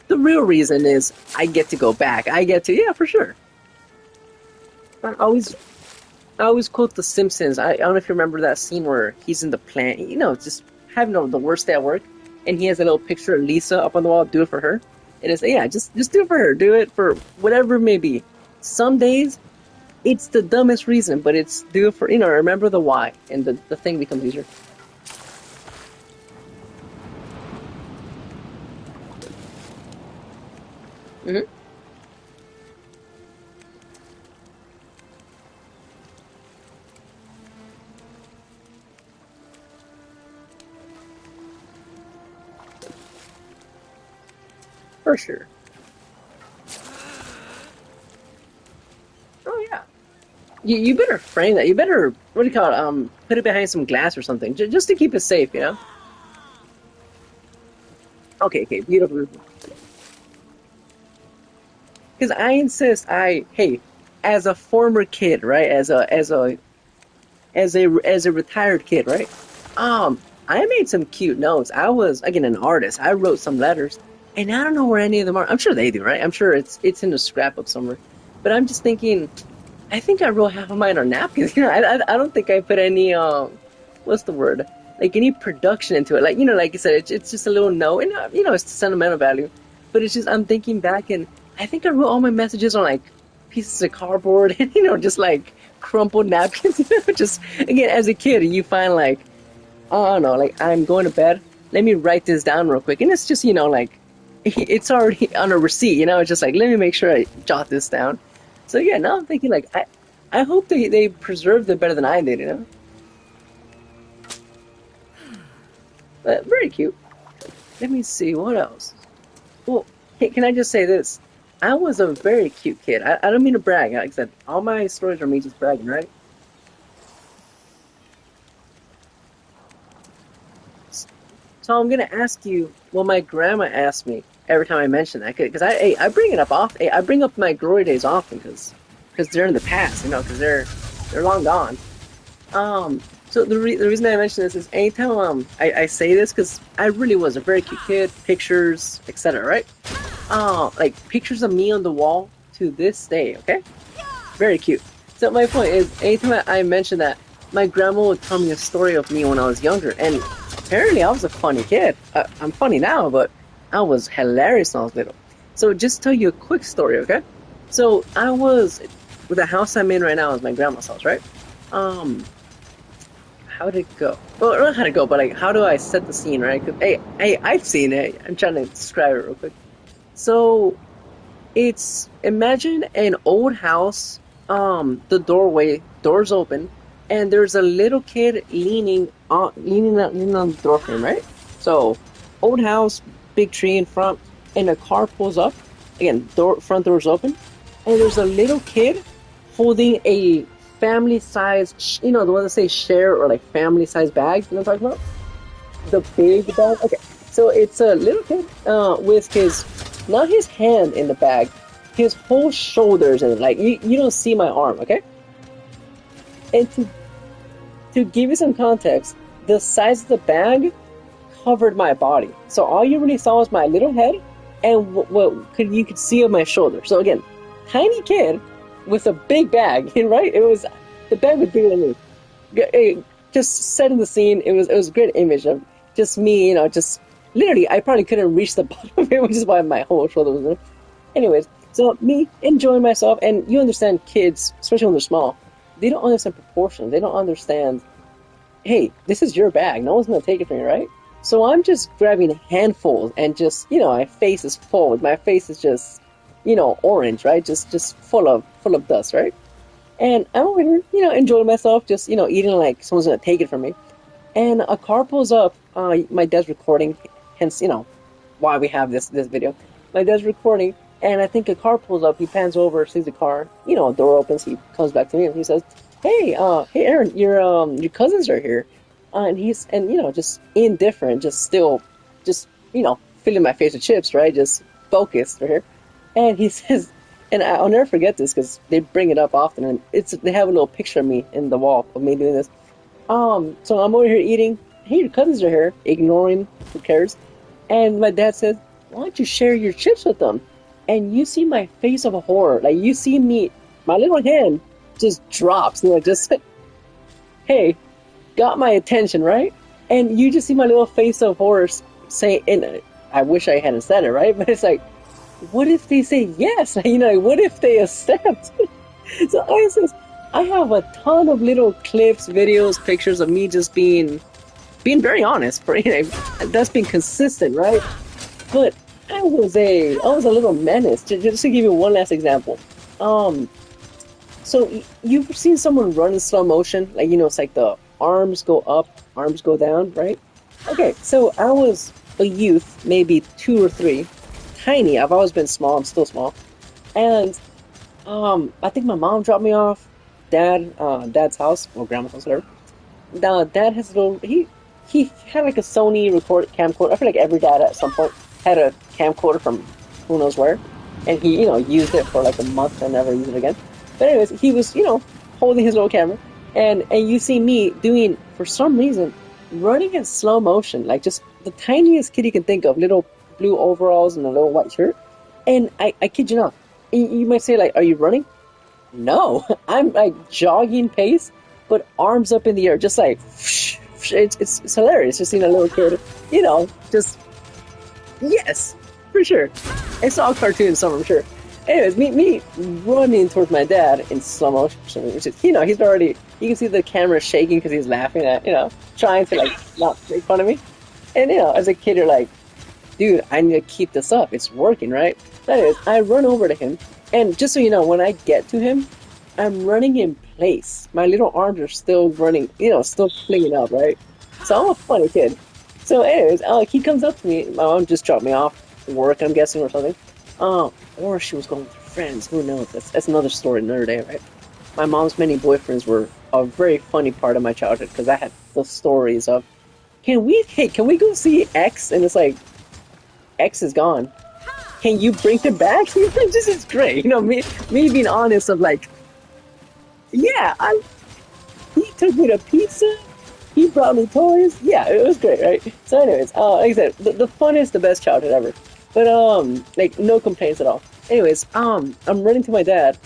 [SPEAKER 1] the real reason is I get to go back. I get to, yeah, for sure. I always, I always quote The Simpsons. I don't know if you remember that scene where he's in the plant, just having the worst day at work, and he has a little picture of Lisa up on the wall. Do it for her. And it's yeah, just do it for her. Do it for whatever it may be. Some days it's the dumbest reason, but it's do it for remember the why, and the thing becomes easier. Hmm. For sure. Oh yeah. You better frame that. You better what do you call it? Put it behind some glass or something, just to keep it safe. Okay, okay, beautiful. Because I insist. Hey, as a former kid, right? As a retired kid, right? I made some cute notes. I was again an artist. I wrote some letters, and I don't know where any of them are. I'm sure they do, right? I'm sure it's in a scrapbook somewhere. But I'm just thinking, I think I wrote half of mine on napkins. I don't think I put any. what's the word? Like any production into it. Like, you know, like I said, it's just a little note, and you know, it's sentimental value. But it's just I'm thinking back, and I think I wrote all my messages on like pieces of cardboard, and you know, just like crumpled napkins. You know, just again as a kid, you find like I don't know, like I'm going to bed. Let me write this down real quick, and it's just you know like it's already on a receipt. You know, it's just like let me make sure I jot this down. So yeah, now I'm thinking like I hope they preserved it better than I did. You know, but very cute. Let me see what else. Well, hey, can I just say this? I was a very cute kid. I don't mean to brag. Like I said, all my stories are me just bragging, right? So I'm gonna ask you what my grandma asked me every time I mention that, because I bring it up often. I bring up my glory days often because they're in the past, you know, because they're long gone. Um, so the reason I mention this is anytime I say this because I really was a very cute kid, pictures, etc. Right? Like pictures of me on the wall to this day. Okay, very cute. So my point is, anytime I mention that, my grandma would tell me a story of me when I was younger, and apparently I was a funny kid. I'm funny now, but I was hilarious when I was little. So just tell you a quick story, okay? So I was with the house I'm in right now is my grandma's house, right? Um, how did it go? Well, not how to go, but like how do I set the scene, right? 'Cause, hey, I've seen it. I'm trying to describe it real quick. So it's imagine an old house, the doors open, and there's a little kid leaning on the door frame, right? So old house, big tree in front, and a car pulls up. Again, front door's open, and there's a little kid holding a family size, you know, the one that say share or like family size bags. You know what I'm talking about? The big bag. Okay, so it's a little kid with his not his hand in the bag, his whole shoulders in it. Like you don't see my arm, okay? And to give you some context, the size of the bag covered my body, so all you really saw was my little head and what you could see of my shoulder. So again, tiny kid with a big bag, right? It was the bag was bigger than me. Just setting the scene, it was a great image of just me, you know, just literally, I probably couldn't reach the bottom of it, which is why my whole shoulder was there. Anyways, so me enjoying myself, and you understand kids, especially when they're small, they don't understand proportions. They don't understand, hey, this is your bag. No one's gonna take it from you, right? So I'm just grabbing handfuls and just, you know, my face is full. My face is just, you know, orange, right? Just full of dust, right? And I'm over here, you know, enjoying myself, just, you know, eating like someone's gonna take it from me. And a car pulls up. My dad's recording, hence, you know, why we have this video. My dad's recording, and I think a car pulls up. He pans over, sees the car. You know, a door opens. He comes back to me and he says, "Hey, Aaron, your cousins are here." And you know, just indifferent, just still, just you know, filling my face with chips, right? Just focused right here. And he says, and I'll never forget this because they bring it up often, and they have a little picture of me in the wall of me doing this. So I'm over here eating. Hey, your cousins are here, ignoring, who cares? And my dad says, why don't you share your chips with them? And you see my face of horror. Like, you see me, my little hand just drops. You know, just, hey, got my attention, right? And you just see my little face of horror say, and I wish I hadn't said it, right? But it's like, what if they say yes? You know, what if they accept? So I have a ton of little clips, videos, pictures of me just being very honest. For you know, that's been consistent, right? But I was a little menace. Just to give you one last example, so you've seen someone run in slow motion, like you know, it's like the arms go up, arms go down, right? Okay, so I was a youth, maybe 2 or 3, tiny. I've always been small. I'm still small, and I think my mom dropped me off dad's house or grandma's house, whatever. Now, dad has a little. He had like a Sony camcorder. I feel like every dad at some point had a camcorder from who knows where, and he used it for like a month and never used it again. But anyways, he was holding his little camera, and you see me doing for some reason running in slow motion, like just the tiniest kid you can think of, little blue overalls and a little white shirt, and I kid you not. You might say like, are you running? No, I'm like jogging pace, but arms up in the air, just like it's hilarious just seeing a little kid, just yes, for sure. It's all cartoon, some I'm sure. Anyways, me running towards my dad in slow motion, which is, he's already, you can see the camera shaking because he's laughing at, trying to like not make fun of me. And as a kid, you're like, dude, I need to keep this up. It's working, right? So anyways, I run over to him, and just so you know, when I get to him, I'm running in place. My little arms are still running, still flinging up, right? So I'm a funny kid. So anyways, he comes up to me. My mom just dropped me off to work, I'm guessing, or something. Or she was going with her friends. Who knows? That's another story another day, right? My mom's many boyfriends were a very funny part of my childhood because I had the stories of, can we go see X? And it's like, X is gone. Can you bring him back? This is great. Me being honest of like, yeah, he took me to pizza. He brought me toys. Yeah, it was great, right? So anyways, like I said, the funnest, the best childhood ever. But like no complaints at all. Anyways, I'm running to my dad,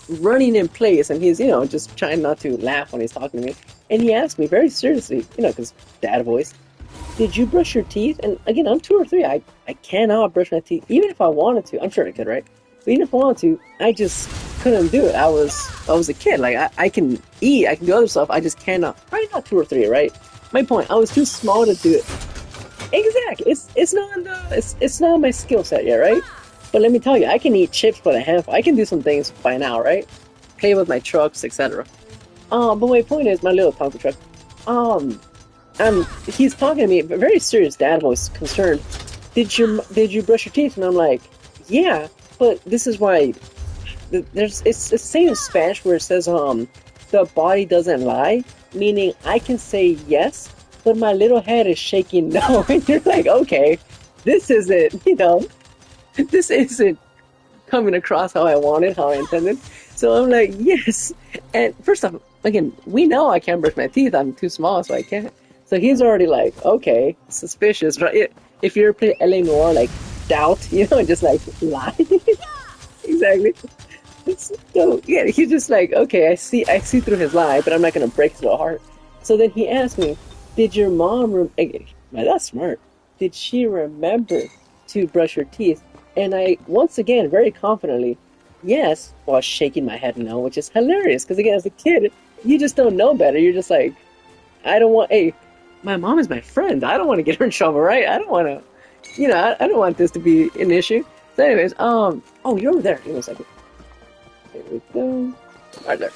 [SPEAKER 1] running in place, and he's just trying not to laugh when he's talking to me. And he asked me very seriously, because dad voice, did you brush your teeth? And again, I'm 2 or 3. I cannot brush my teeth, even if I wanted to. I'm sure I could, right? But even if I wanted to, I just couldn't do it. I was a kid. Like I can eat, I can do other stuff. I just cannot. Probably not 2 or 3, right? My point. I was too small to do it. Exactly. It's not my skill set yet, right? But let me tell you, I can eat chips by the handful. I can do some things by now, right? Play with my trucks, etc. But my point is, my little Tonka truck. He's talking to me, but very serious dad voice, concerned. Did you brush your teeth? And I'm like, yeah, but this is why it's the same in Spanish where it says the body doesn't lie, meaning I can say yes, but my little head is shaking no. And you're like, okay, this isn't this isn't coming across how I wanted, how I intended. So I'm like, yes. And first off, again, we know I can't brush my teeth. I'm too small, so I can't. So he's already like, okay, suspicious, right? If you ever play LA Noire, like doubt, just like lie. Exactly. So yeah, he's just like, okay, I see through his lie, but I'm not gonna break his little heart. So then he asked me, did your mom? Man, that's smart. Did she remember to brush her teeth? And I, once again, very confidently, yes, while shaking my head no, which is hilarious because again, as a kid, you just don't know better. You're just like, I don't want. Hey, my mom is my friend. I don't want to get her in trouble, right? I don't want to, I don't want this to be an issue. So, anyways, oh, you're over there. Give me a second. There we go. Right there.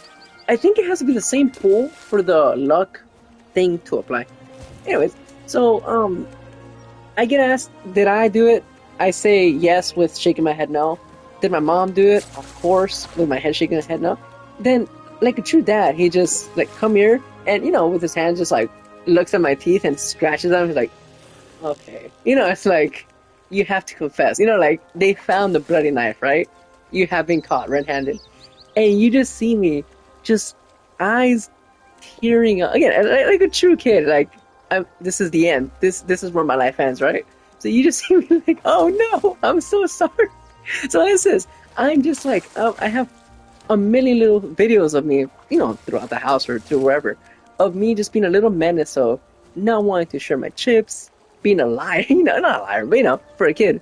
[SPEAKER 1] I think it has to be the same pool for the luck thing to apply. Anyways, so I get asked, did I do it? I say yes with shaking my head no. Did my mom do it? Of course, with my head shaking my head no. Then, like a true dad, he just like come here and with his hands just like looks at my teeth and scratches them. He's like, okay, it's like you have to confess. Like they found the bloody knife, right? You have been caught red-handed, and you just see me, just eyes tearing up again, like a true kid. Like this is the end. This is where my life ends, right? So you just see me like, oh no, I'm so sorry. So this is, I'm just like, I have a million little videos of me, throughout the house or through wherever, of me just being a little menace of not wanting to share my chips, being a liar, not a liar, but for a kid,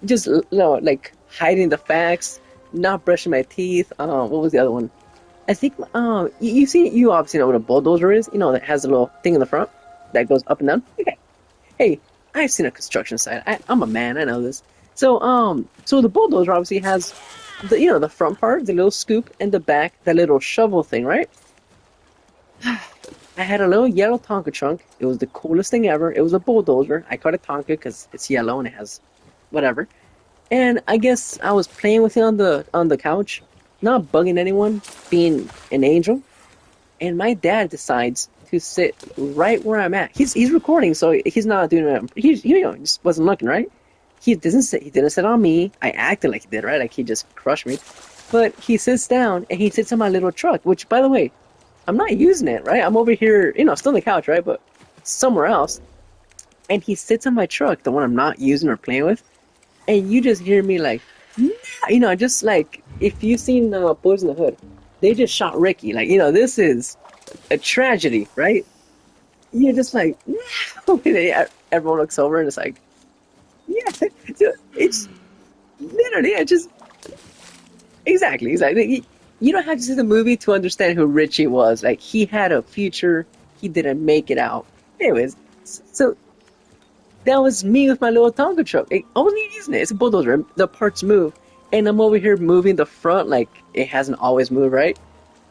[SPEAKER 1] just like hiding the facts, not brushing my teeth. What was the other one? I think you obviously know what a bulldozer is. That has a little thing in the front that goes up and down. Okay. Hey, I've seen a construction site. I'm a man. I know this. So so the bulldozer obviously has the front part, the little scoop, and the back, that little shovel thing, right? I had a little yellow Tonka trunk. It was the coolest thing ever. It was a bulldozer. I called it Tonka because it's yellow and it has whatever. And I guess I was playing with it on the couch, not bugging anyone, being an angel. And my dad decides to sit right where I'm at. He's recording, so he's not doing it. He just wasn't looking, right. He didn't sit on me. I acted like he did, right? Like he just crushed me. But he sits down and he sits on my little truck, which, by the way, I'm not using it, right? I'm over here, still on the couch, right? But somewhere else. And he sits on my truck, the one I'm not using or playing with. And you just hear me like, nah, just like, if you've seen Boys in the Hood, they just shot Ricky. Like, this is a tragedy, right? you're just like, no. Everyone looks over and it's like, yeah. So it's literally, I just exactly. You don't have to see the movie to understand who Richie was. Like he had a future, he didn't make it out. Anyways, so that was me with my little Tonka truck. I wasn't even using it. It's a bulldozer. The parts move, and I'm over here moving the front like it hasn't always moved right.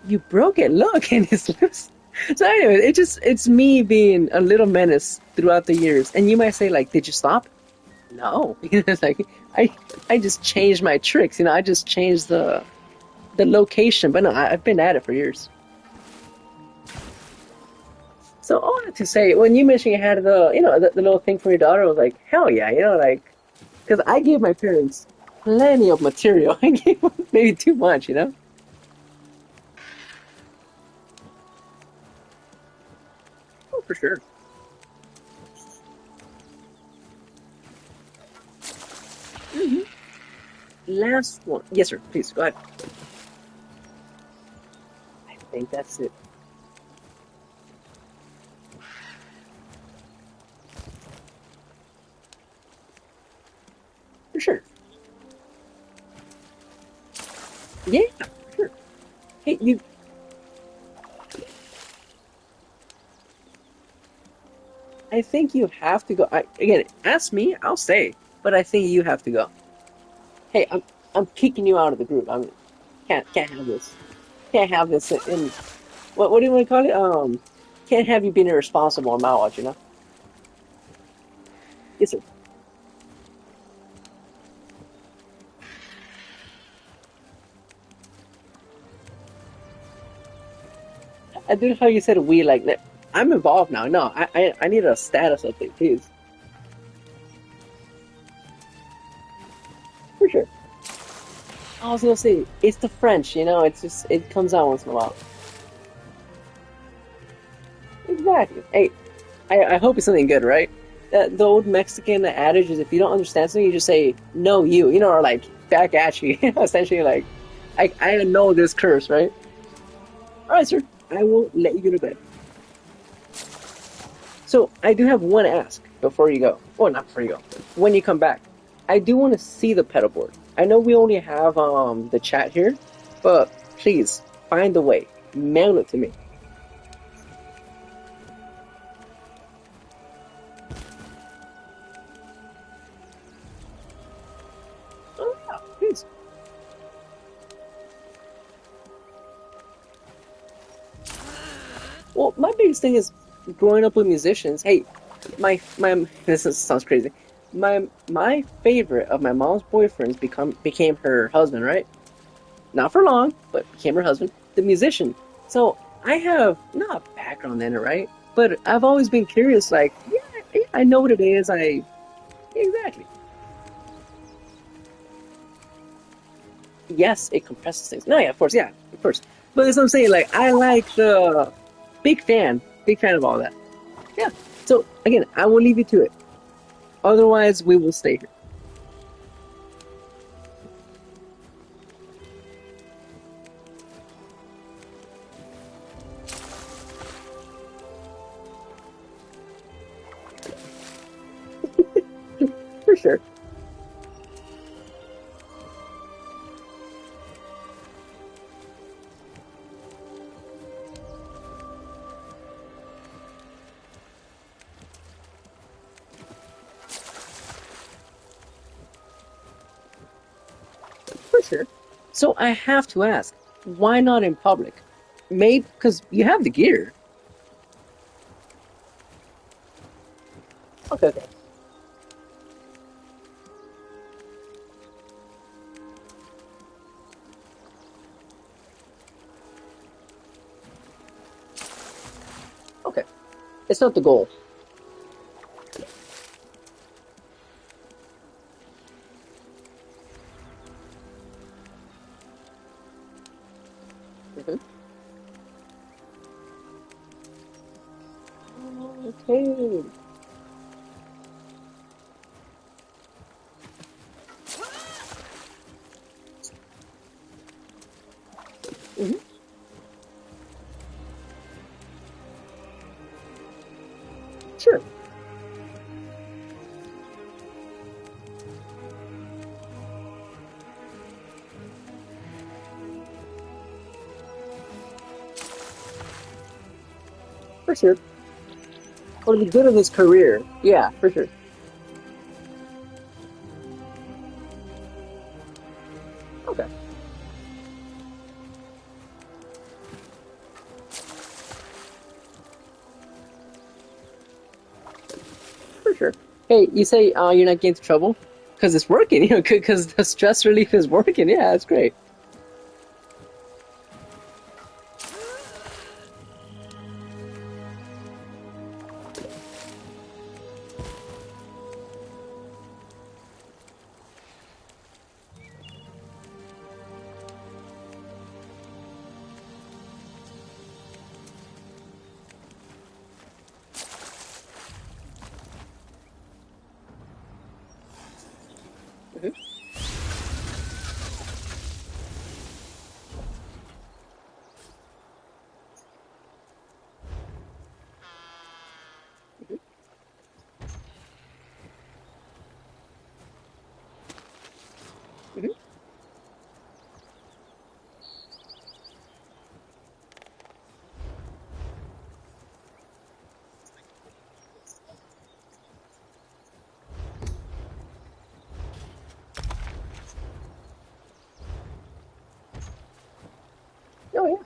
[SPEAKER 1] You broke it. Look, and it's loose. So anyway, it's me being a little menace throughout the years. And you might say like, did you stop? No. It's like I just changed my tricks. I just changed the location. But no, I've been at it for years. So all I have to say, when you mentioned you had the little thing for your daughter, I was like, hell yeah, like, because I gave my parents plenty of material. I gave them maybe too much. Oh, for sure. Hmm. Last one. Yes, sir. Please go ahead. I think that's it. For sure. Yeah, for sure. Hey, I think you have to go. Again, ask me, I'll say, but I think you have to go. Hey, I'm kicking you out of the group. Can't have this. Can't have this in what do you want to call it? Can't have you being irresponsible on my watch. Yes, sir. I do how you said we like that. I'm involved now. No, I need a status update, please. For sure. I was gonna say it's the French. It's just it comes out once in a while. Exactly. Hey, I hope it's something good, right? The old Mexican adage is if you don't understand something, you just say no, or like back at you. Essentially, like I know this curse, right? All right, sir. I will let you go to bed. So I do have one ask before you go. Well, not before you go. When you come back, I do want to see the pedal board. I know we only have the chat here, but please find a way. Mail it to me. Oh yeah, please. Well, my biggest thing is growing up with musicians. Hey, my sounds crazy. My favorite of my mom's boyfriends became her husband, right? Not for long, but became her husband, the musician. So I have not a background in it, right? But I've always been curious, like, yeah, I know what it is. Exactly. Yes, it compresses things. No, yeah, of course, yeah, of course. But as I'm saying, like, I like the big fan of all that. Yeah. So again, I will leave you to it. Otherwise, we will stay here. For sure. For sure. So I have to ask, why not in public? Maybe because you have the gear. Okay, okay. Okay. It's not the goal. Mhm. Okay. Mhm. Sure. For sure. For the good of his career. Yeah, for sure. Okay. For sure. Hey, you say you're not getting into trouble? Because it's working, you know, because the stress relief is working. Yeah, that's great. Hmm. Hmm. Oh, yeah.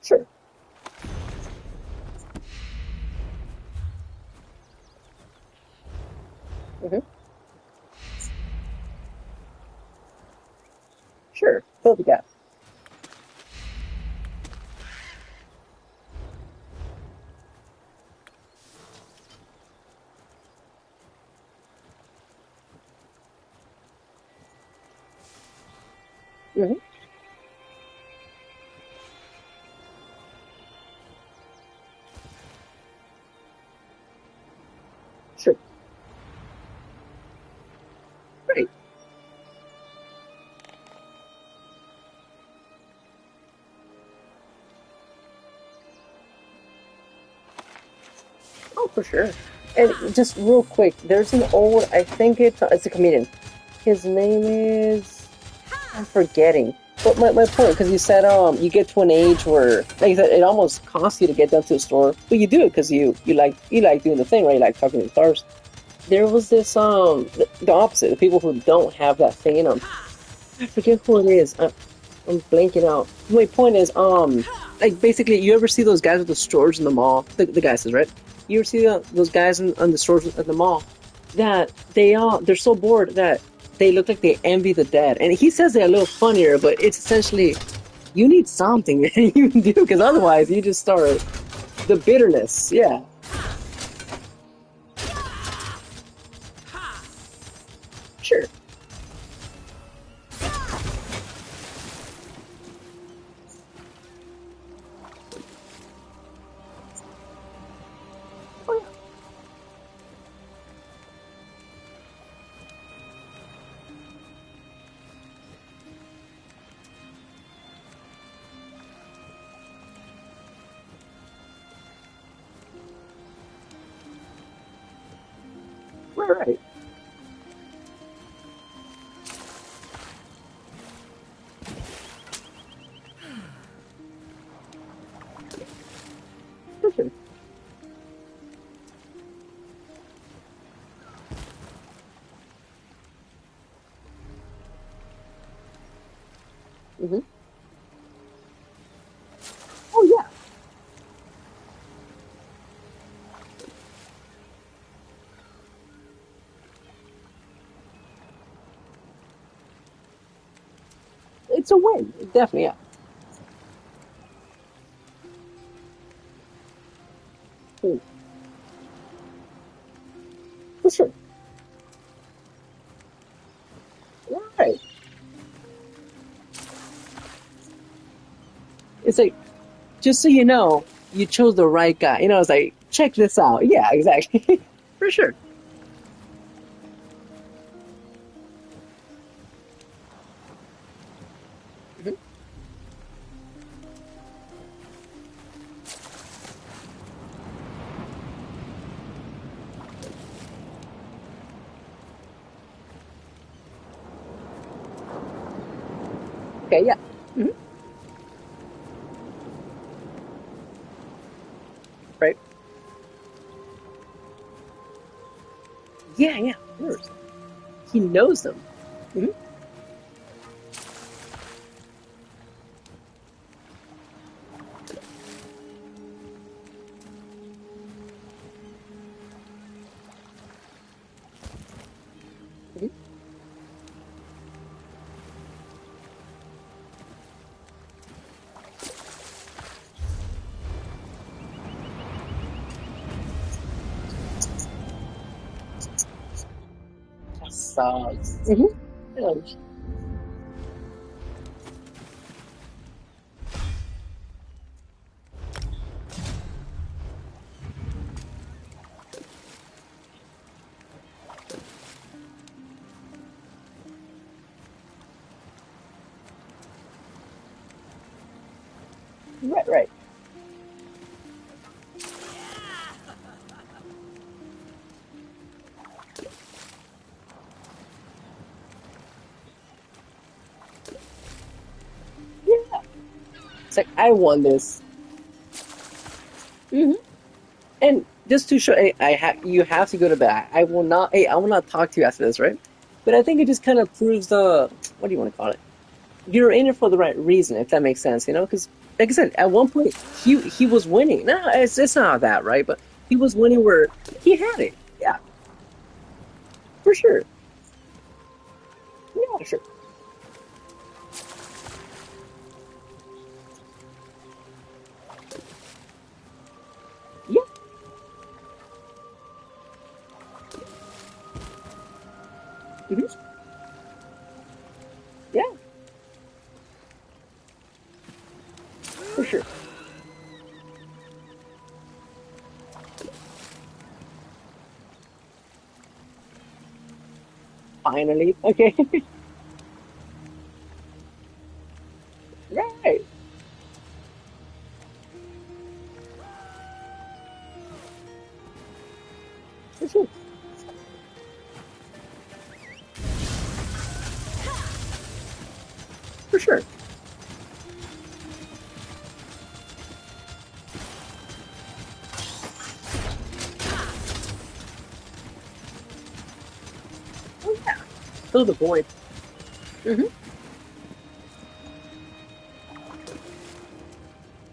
[SPEAKER 1] Sure. Hmm. Sure. Fill the gap. Hmm. Sure. Great. Oh, for sure. And just real quick, there's an old, I think it's a comedian. His name is, I'm forgetting. But my point, because you said you get to an age where, like you said, it almost costs you to get down to the store, but you do it because you like doing the thing, right? You like talking to the cars. There was this the opposite, the people who don't have that thing in them. I forget who it is. I'm blanking out. My point is, like basically, you ever see those guys with the stores in the mall? The guy says, right? You ever see those guys in the stores at the mall that they're so bored that they look like they envy the dead. And he says it a little funnier, but it's essentially you need something, man. You do because otherwise you just start the bitterness. Yeah, sure. Oh, yeah. Right, right. For sure. Hmm. Oh yeah, it's a win. Definitely, yeah. Mm. For sure. Right. It's like just so you know, you chose the right guy. You know, it's like, check this out. Yeah, exactly. For sure. Hmm. Okay, yeah. Hmm. Right. Yeah, yeah, of course. He knows them. Hmm. Hmm. Sucks. Hmm. Right, right. Yeah. It's like I won this. Hmm. And just to show, hey, you have to go to bed. I will not. Hey, I will not talk to you after this, right? But I think it just kind of proves the what do you want to call it? You're in it for the right reason, if that makes sense, you know? Because, like I said, at one point he was winning. No, it's not that, right? But he was winning where he had it. Yeah, for sure. Yeah, sure. Yeah, hmm, yeah, for sure. Finally, okay, right, for sure, for sure. Oh yeah, fill the void. Hmm.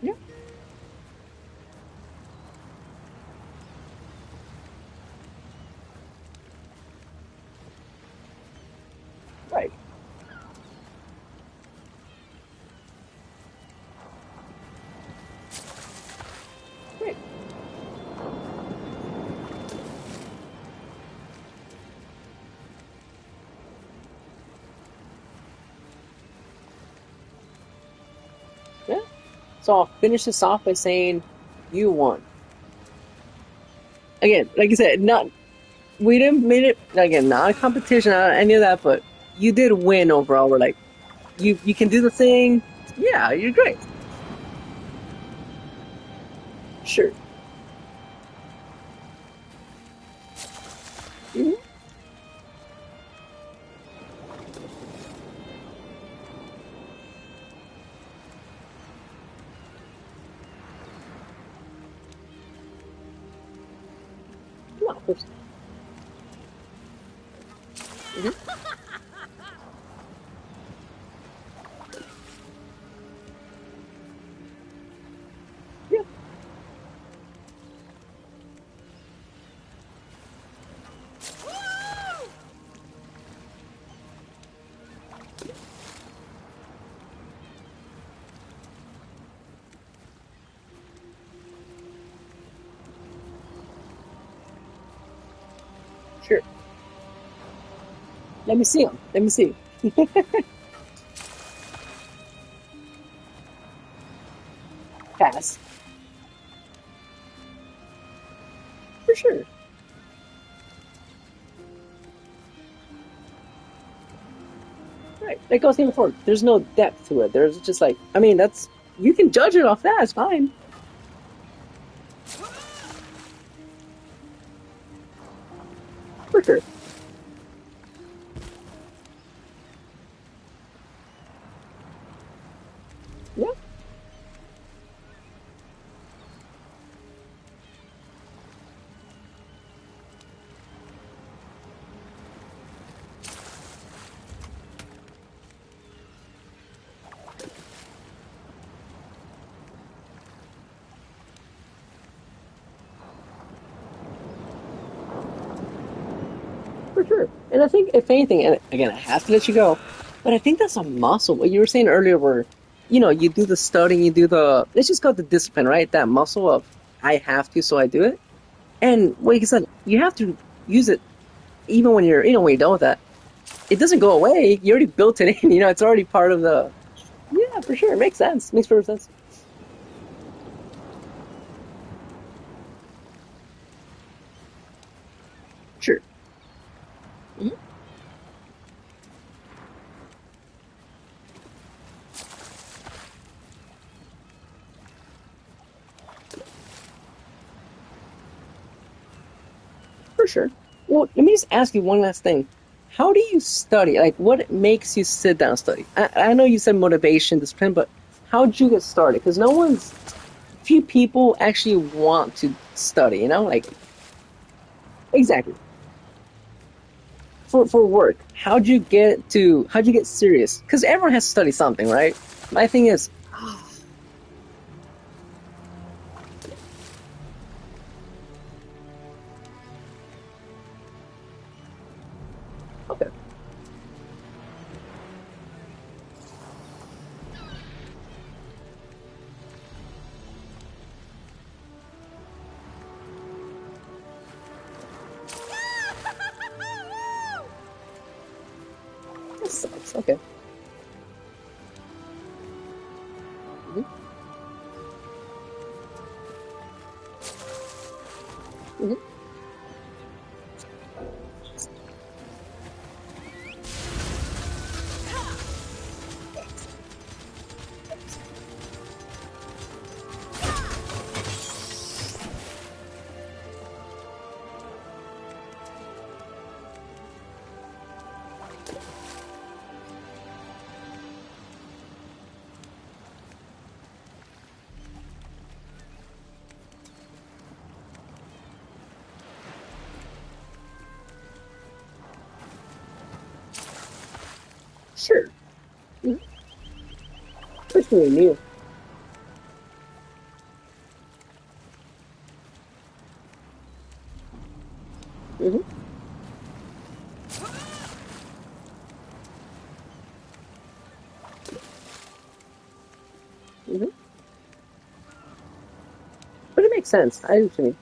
[SPEAKER 1] Yeah, right, right. Yeah. So I'll finish this off by saying you won. Again, like I said, not we didn't made it again, not a competition, not any of that, but you did win overall. We're like you can do the thing. Yeah, you're great. Sure. Mhm. No, of course. Mhm. Yeah, sure. Let me see him. Let me see. Pass. For sure. Right. Like I was saying before, there's no depth to it. There's just like, I mean, that's, you can judge it off that. It's fine. For sure. For sure. And I think, if anything, and again, I have to let you go, but I think that's a muscle. What you were saying earlier, where, you do the studying, you do it's just called the discipline, right? That muscle of, I have to, so I do it. And like you said, you have to use it even when when you're done with that. It doesn't go away. You already built it in, it's already part of yeah, for sure. It makes sense. Makes perfect sense. Sure. Hmm. For sure. Well, let me just ask you one last thing. How do you study? Like, what makes you sit down and study? I know you said motivation, discipline, but how'd you get started? Because few people actually want to study, Like, exactly. For work, how'd you get serious? Because everyone has to study something, right? My thing is, okay, that sucks. Okay. Hmm. Hmm. Sure. Hmm. Especially new. Hmm. Hmm. But it makes sense. I understand.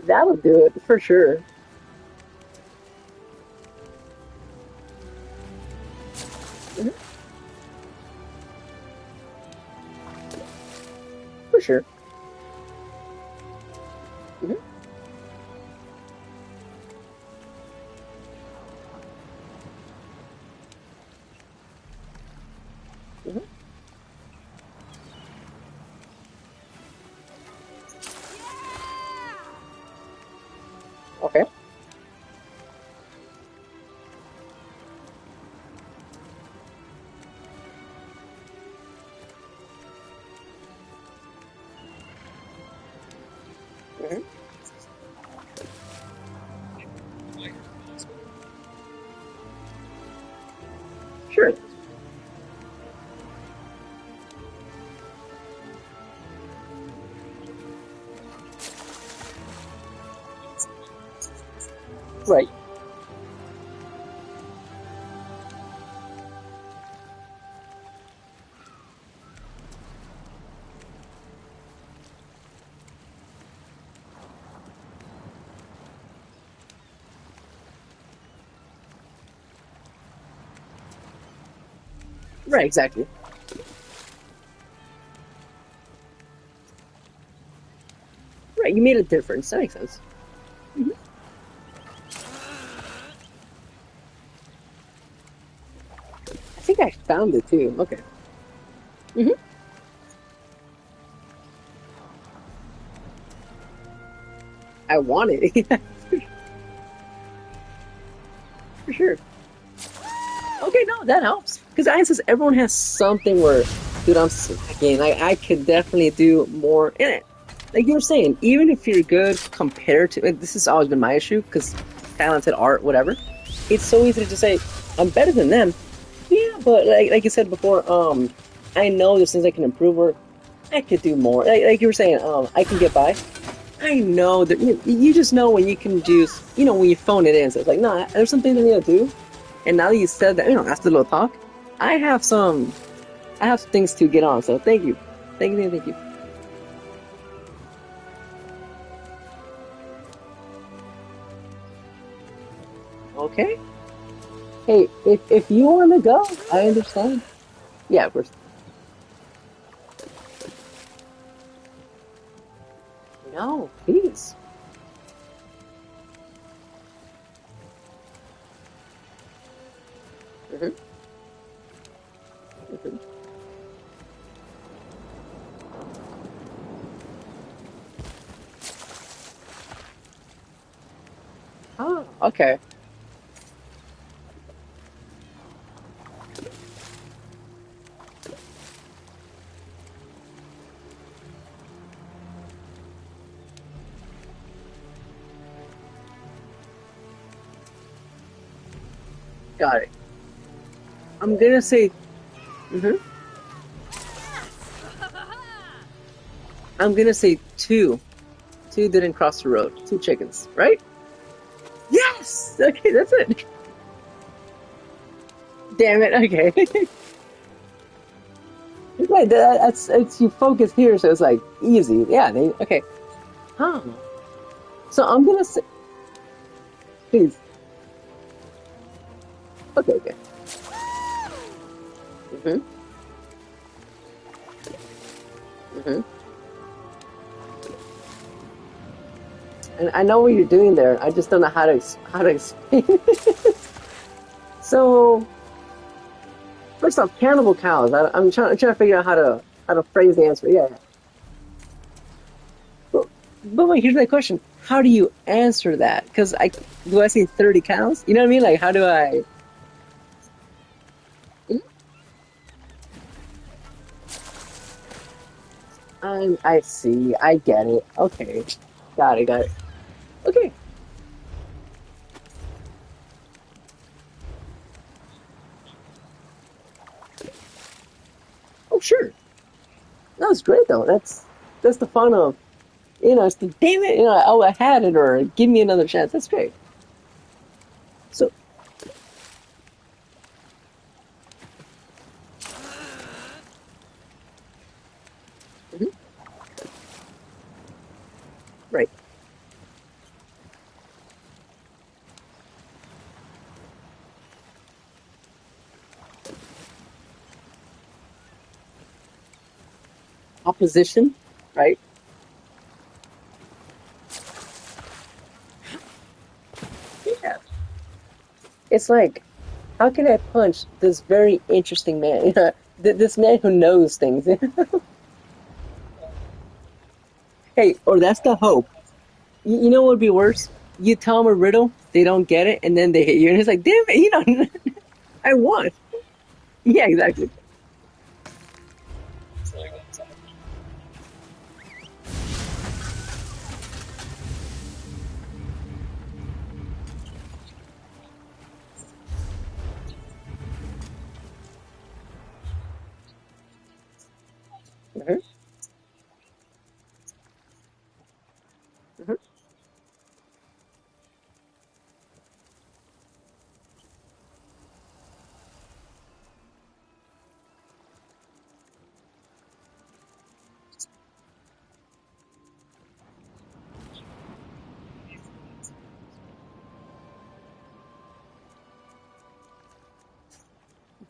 [SPEAKER 1] That'll do it for sure. Hmm. For sure. Hmm. Hmm. Okay. Hmm. Sure. Right. Right. Exactly. Right. You made a difference. That makes sense. Hmm. I think I found it too. Okay. Hmm. I want it. For sure. Okay, no, that helps. Because I says everyone has something where, dude, I'm slacking. I could definitely do more in it. Like you were saying, even if you're good compared to, this has always been my issue, because talented art, whatever, it's so easy to just say, I'm better than them. Yeah, but like you said before, I know there's things I can improve or I could do more. Like you were saying, I can get by. I know that you just know when you can just, when you phone it in. So it's like, no, there's something I need to do. And now that you said that, after the little talk, I have some, I have things to get on. So thank you. Thank you, thank you. Okay. Hey, if you want to go, I understand. Yeah, of course. No, please. Hmm. Hmm. Oh, okay. Got it. I'm gonna say, hmm I'm gonna say two. Two didn't cross the road. Two chickens, right? Yes. Okay, that's it. Damn it. Okay. Right. That's it's you focus here, so it's like easy. Yeah. Okay. Huh. So I'm gonna say, please. Okay. Okay. Hmm. Hmm. And I know what you're doing there. I just don't know how to explain it. So first off, cannibal cows. I'm trying to figure out how to phrase the answer. Yeah. Yeah. But, but wait, here's my question. How do you answer that? Because do I say 30 cows? You know what I mean? Like, how do I? I see. I get it. Okay. Got it. Got it. Okay. Oh, sure. That was great though. That's the fun of it's the damn it. Oh, I had it, or give me another chance. That's great. So, mhm, right. Opposition, right? Yeah. It's like, how can I punch this very interesting man? This man who knows things. Hey, or that's the hope. You know what would be worse? You tell them a riddle, they don't get it, and then they hit you, and it's like, damn it, I won. Yeah, exactly. Hmm. Hmm.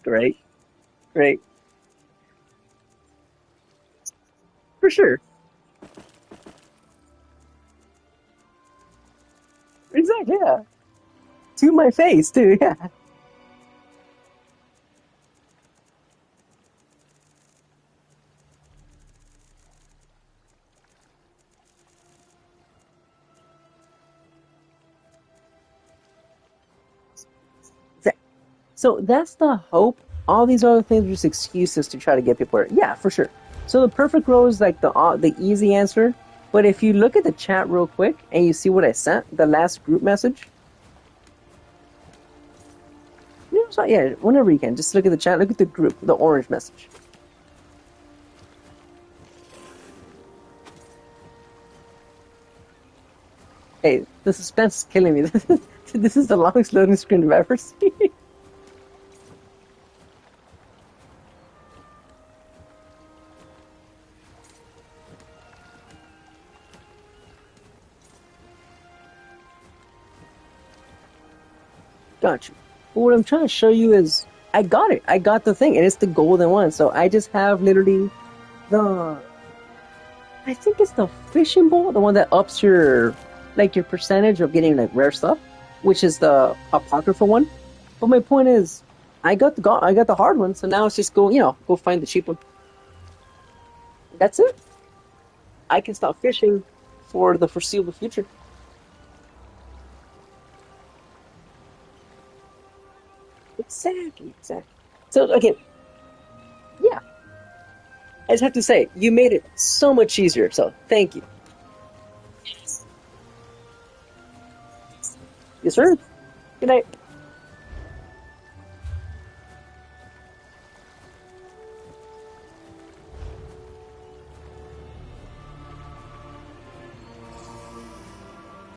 [SPEAKER 1] Great, great, for sure. Exactly. Yeah. To my face too. Yeah. So that's the hope. All these other things are just excuses to try to get people. Yeah, for sure. So the perfect row is like the easy answer. But if you look at the chat real quick and you see what I sent, the last group message, yeah, So, yeah, whenever you can, just look at the chat, look at the group, the orange message. Hey, the suspense is killing me. This is the longest loading screen I've ever seen. Got you. But what I'm trying to show you is I got it. I got the thing, and it's the golden one. So I just have literally the I think it's the fishing bowl, the one that ups your your percentage of getting like rare stuff, which is the apocryphal one. But my point is, I got the hard one, so now it's just go find the cheap one. That's it. I can stop fishing for the foreseeable future. Exactly. So okay, yeah. I just have to say, you made it so much easier. So thank you. Yes, sir. Good night.